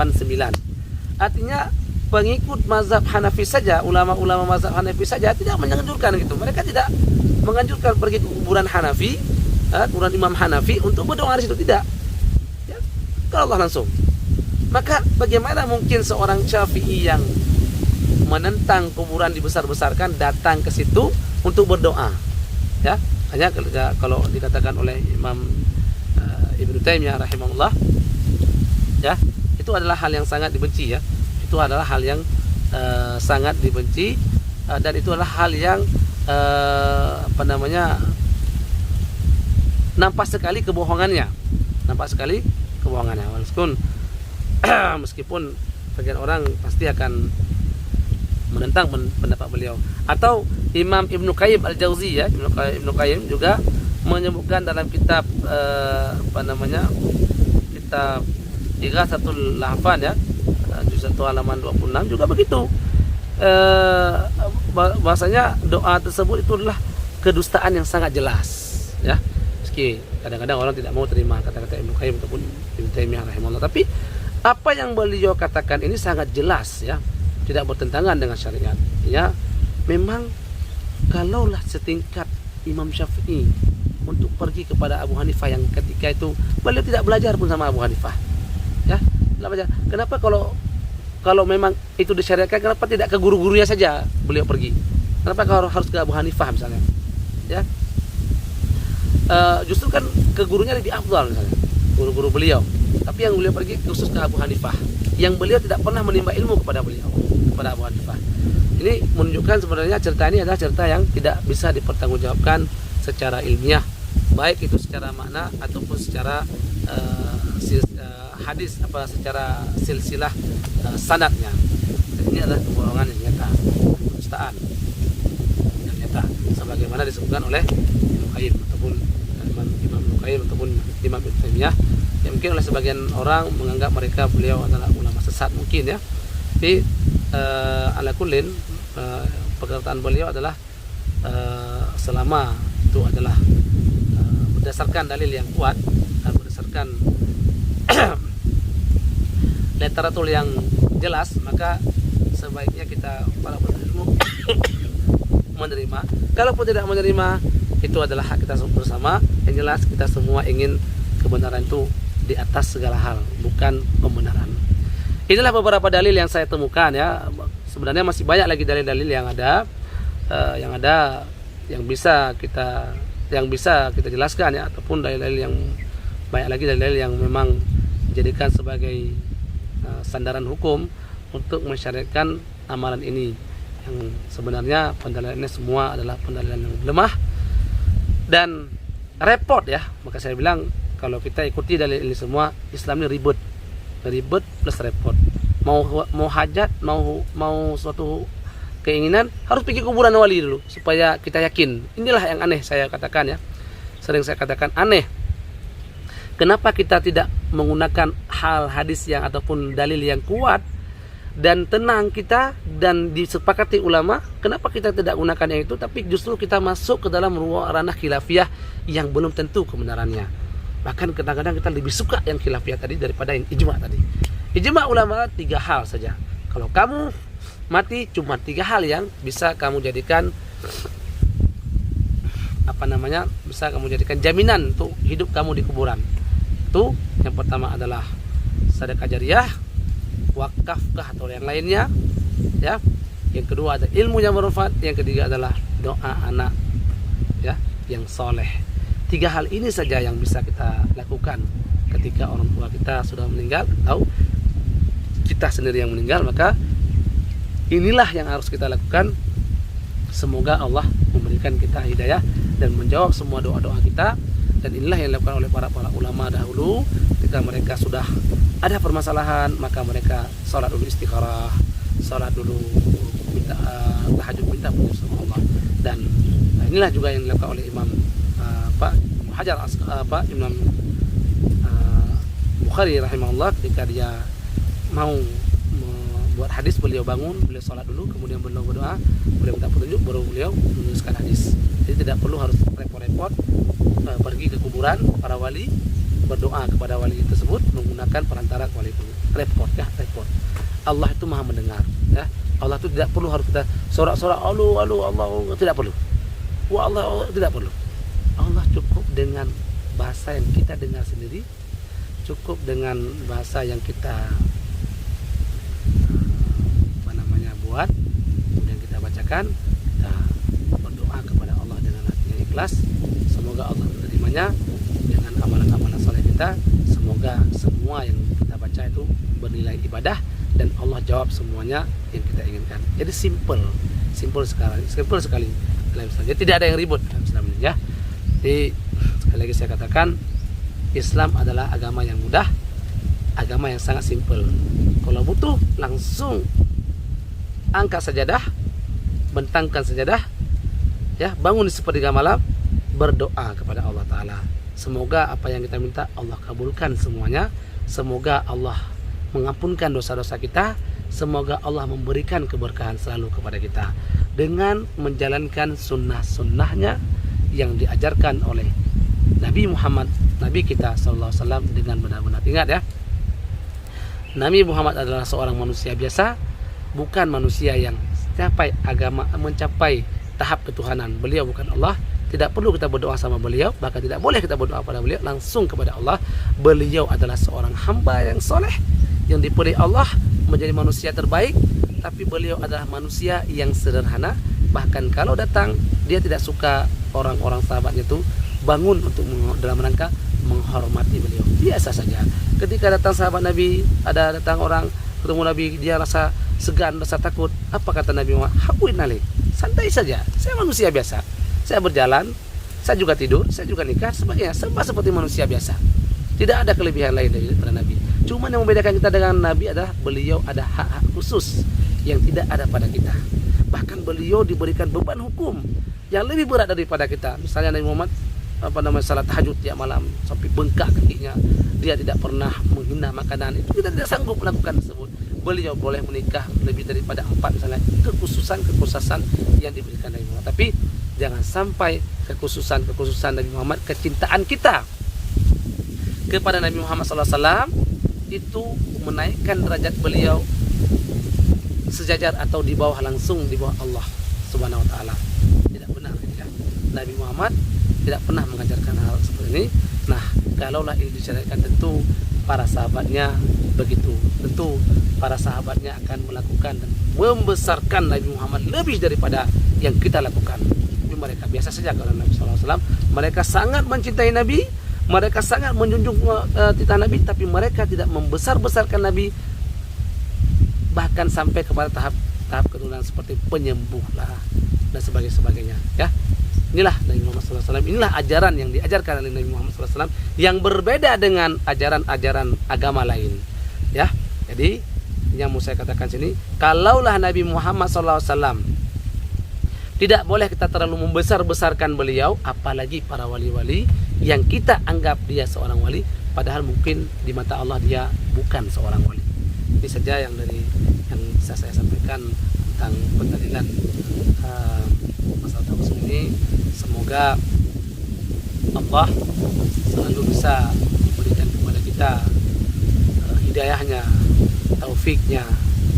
Artinya pengikut mazhab Hanafi saja, ulama-ulama mazhab Hanafi saja tidak menganjurkan gitu. Mereka tidak menganjurkan pergi ke kuburan Hanafi, kuburan Imam Hanafi untuk berdoa di situ, tidak. Ya, ke Allah langsung. Maka bagaimana mungkin seorang Syafi'i yang menentang kuburan dibesar-besarkan datang ke situ untuk berdoa? Ya, hanya kalau dikatakan oleh Imam Ibnu Taimiyah rahimahullah, ya, itu adalah hal yang sangat dibenci ya. Itu adalah hal yang sangat dibenci, dan itu adalah hal yang nampak sekali kebohongannya. Meskipun bagian orang pasti akan menentang pendapat beliau. Atau Imam Ibnu Qayyim Al-Jauziyah, Ibnu Qayyim juga menyebutkan dalam kitab kitab Ighatsatul Lahfan ya, juz 1 halaman 26 juga begitu. Bahasanya doa tersebut itu adalah kedustaan yang sangat jelas ya. Oke, kadang-kadang orang tidak mau terima kata-kata Ibnu Qayyim ataupun Ibnu Taimiyah rahimahullah. Tapi apa yang beliau katakan ini sangat jelas ya, tidak bertentangan dengan syariat. Ya, memang kalaulah setingkat Imam Syafi'i untuk pergi kepada Abu Hanifah yang ketika itu beliau tidak belajar pun sama Abu Hanifah. Ya, tidak belajar. Kenapa kalau memang itu disyariatkan, kenapa tidak ke guru-gurunya saja beliau pergi? Kenapa harus ke Abu Hanifah misalnya? Ya. Justru kan ke gurunya lebih afdal misalnya, guru-guru beliau. Tapi yang beliau pergi khusus ke Abu Hanifah, yang beliau tidak pernah menimba ilmu kepada beliau, kepada Abu Hanifah. Ini menunjukkan sebenarnya cerita ini adalah cerita yang tidak bisa dipertanggungjawabkan secara ilmiah, baik itu secara makna ataupun secara hadis, secara silsilah sanadnya. Ini adalah kebohongan yang nyata, kedustaan yang nyata, sebagaimana disebutkan oleh Ibnu Qayyim ataupun Imam Ibnu Qayyim ataupun Imam Ibnu Taimiyah. Ya, mungkin oleh sebagian orang menganggap beliau adalah ulama sesat mungkin ya. Tapi ala kullin perkataan beliau adalah selama itu adalah berdasarkan dalil yang kuat dan berdasarkan literatur yang jelas, maka sebaiknya kita para penuntut menerima. Kalaupun tidak menerima, itu adalah hak kita bersama. Yang jelas kita semua ingin kebenaran itu di atas segala hal, bukan pembenaran. Inilah beberapa dalil yang saya temukan ya. Sebenarnya masih banyak lagi dalil-dalil yang ada yang bisa kita jelaskan ya, ataupun dalil-dalil yang banyak lagi dalil yang memang dijadikan sebagai sandaran hukum untuk mensyariatkan amalan ini, yang sebenarnya pendalilannya semua adalah pendalilan yang lemah dan repot ya. Maka saya bilang kalau kita ikuti dalil ini semua, Islam ini ribet plus repot. Mau hajat, mau suatu keinginan, harus pergi kuburan wali dulu supaya kita yakin. Inilah yang aneh saya katakan ya. Sering saya katakan aneh. Kenapa kita tidak menggunakan hal hadis yang ataupun dalil yang kuat dan tenang kita dan disepakati ulama? Kenapa kita tidak gunakan yang itu, tapi justru kita masuk ke dalam ranah khilafiyah yang belum tentu kebenarannya? Bahkan kadang-kadang kita lebih suka yang khilafiyah tadi daripada yang ijma tadi. Ijma ulama 3 hal saja. Kalau kamu mati, cuma 3 hal yang bisa kamu jadikan bisa kamu jadikan jaminan untuk hidup kamu di kuburan. Itu yang pertama adalah sedekah jariyah, wakafkah atau yang lainnya ya. Yang kedua ada ilmu yang bermanfaat, yang ketiga adalah doa anak ya yang soleh. 3 hal ini saja yang bisa kita lakukan ketika orang tua kita sudah meninggal atau kita sendiri yang meninggal. Maka inilah yang harus kita lakukan. Semoga Allah memberikan kita hidayah dan menjawab semua doa-doa kita. Dan inilah yang dilakukan oleh para ulama dahulu. Ketika mereka sudah ada permasalahan, maka mereka sholat dulu istikharah, sholat dulu minta tahajud, minta petunjuk sama Allah. Dan inilah juga yang dilakukan oleh Imam Imam Bukhari rahimahullah. Ketika dia mau buat hadis, beliau bangun, beliau sholat dulu, kemudian beliau berdoa, beliau minta petunjuk, baru beliau menuliskan hadis. Jadi tidak perlu harus repot-repot pergi ke kuburan para wali, berdoa kepada wali tersebut menggunakan perantara wali itu. Repot. Allah itu maha mendengar ya. Allah itu tidak perlu harus kita sorak-sorak Allah, tidak perlu. Allah tidak perlu. Allah cukup dengan bahasa yang kita dengar sendiri, cukup dengan bahasa yang kita buat, kemudian kita bacakan, kita berdoa kepada Allah dengan hati yang ikhlas. Semoga Allah menerimanya dengan amalan-amalan soleh kita. Semoga semua yang kita baca itu bernilai ibadah dan Allah jawab semuanya yang kita inginkan. Jadi simple sekali. Jadi tidak ada yang ribut dalam Islam ini ya. Jadi sekali lagi saya katakan, Islam adalah agama yang mudah, agama yang sangat simple. Kalau butuh langsung angkat sajadah, bentangkan sajadah ya, bangun di sepertiga malam, berdoa kepada Allah Ta'ala. Semoga apa yang kita minta Allah kabulkan semuanya. Semoga Allah mengampunkan dosa-dosa kita. Semoga Allah memberikan keberkahan selalu kepada kita dengan menjalankan sunnah-sunnahnya yang diajarkan oleh Nabi Muhammad, Nabi kita sallallahu alaihi wasallam dengan benar-benar. Ingat ya, Nabi Muhammad adalah seorang manusia biasa, bukan manusia yang mencapai tahap ketuhanan. Beliau bukan Allah, tidak perlu kita berdoa sama beliau, bahkan tidak boleh kita berdoa pada beliau, langsung kepada Allah. Beliau adalah seorang hamba yang soleh, yang dipilih Allah menjadi manusia terbaik, tapi beliau adalah manusia yang sederhana. Bahkan kalau datang, dia tidak suka orang-orang sahabatnya itu bangun untuk dalam rangka menghormati beliau. Biasa saja. Ketika datang sahabat Nabi, ada datang orang ketemu Nabi, dia rasa segan, rasa takut. Apa kata Nabi Muhammad? Hakuin alik, santai saja. Saya manusia biasa. Saya berjalan, saya juga tidur, saya juga nikah, sebagainya. Sama seperti manusia biasa. Tidak ada kelebihan lain daripada Nabi. Cuma yang membedakan kita dengan Nabi adalah beliau ada hak-hak khusus yang tidak ada pada kita. Bahkan beliau diberikan beban hukum yang lebih berat daripada kita. Misalnya Nabi Muhammad salat tahajud tiap malam sampai bengkak kakinya, dia tidak pernah menghina makanan, itu kita tidak sanggup melakukan tersebut. Beliau boleh menikah lebih daripada 4 misalnya, kekhususan yang diberikan Nabi Muhammad. Tapi jangan sampai kekhususan Nabi Muhammad, kecintaan kita kepada Nabi Muhammad SAW itu menaikkan derajat beliau sejajar atau di bawah, langsung di bawah Allah Subhanahu wa taala. Tidak benar ya. Nabi Muhammad tidak pernah mengajarkan hal seperti ini. Nah, kalaulah ini disyariatkan, tentu para sahabatnya begitu. Tentu para sahabatnya akan melakukan dan membesarkan Nabi Muhammad lebih daripada yang kita lakukan. Tapi mereka biasa saja kalau Nabi SAW. Mereka sangat mencintai Nabi, mereka sangat menjunjung titah Nabi, tapi mereka tidak membesar-besarkan Nabi, bahkan sampai kepada tahap keturunan seperti penyembuh lah dan sebagainya ya. Inilah Nabi Muhammad SAW, inilah ajaran yang diajarkan oleh Nabi Muhammad SAW yang berbeda dengan ajaran-ajaran agama lain ya. Jadi yang mau saya katakan sini, kalaulah Nabi Muhammad SAW tidak boleh kita terlalu membesar-besarkan beliau, apalagi para wali-wali yang kita anggap dia seorang wali, padahal mungkin di mata Allah dia bukan seorang wali. Ini saja yang bisa saya sampaikan tentang pendalilan masalah tauhid ini. Semoga Allah selalu bisa memberikan kepada kita hidayahnya, taufiknya,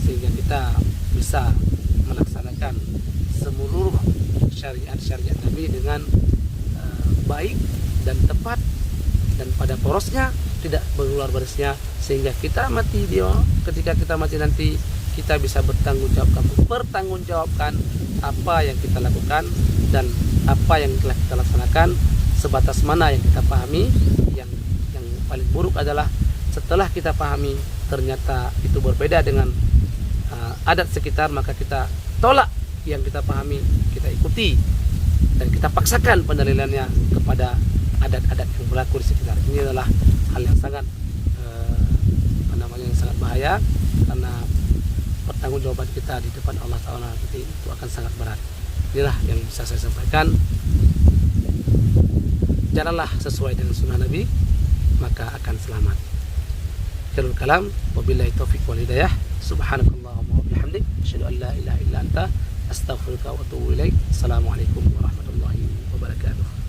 sehingga kita bisa melaksanakan seluruh syariat Nabi dengan baik dan tepat, dan pada porosnya, tidak berular barisnya, sehingga kita mati ketika kita mati nanti kita bisa bertanggungjawabkan apa yang kita lakukan dan apa yang telah kita laksanakan, sebatas mana yang kita pahami. Yang paling buruk adalah setelah kita pahami ternyata itu berbeda dengan adat sekitar, maka kita tolak yang kita pahami, kita ikuti dan kita paksakan pendalilannya kepada adat-adat yang berlaku di sekitar. Ini adalah hal yang sangat yang sangat bahaya, karena pertanggungjawaban kita di depan Allah Ta'ala itu akan sangat berat. Inilah yang bisa saya sampaikan. Jalanlah sesuai dengan sunnah Nabi, maka akan selamat. Akhirul kalam, wabillahi taufiq wal hidayah. Subhanakallahumma wa bihamdik, asyhadu an la ilaha illa anta, astaghfiruka wa atubu ilaik. Assalamualaikum warahmatullahi wabarakatuh.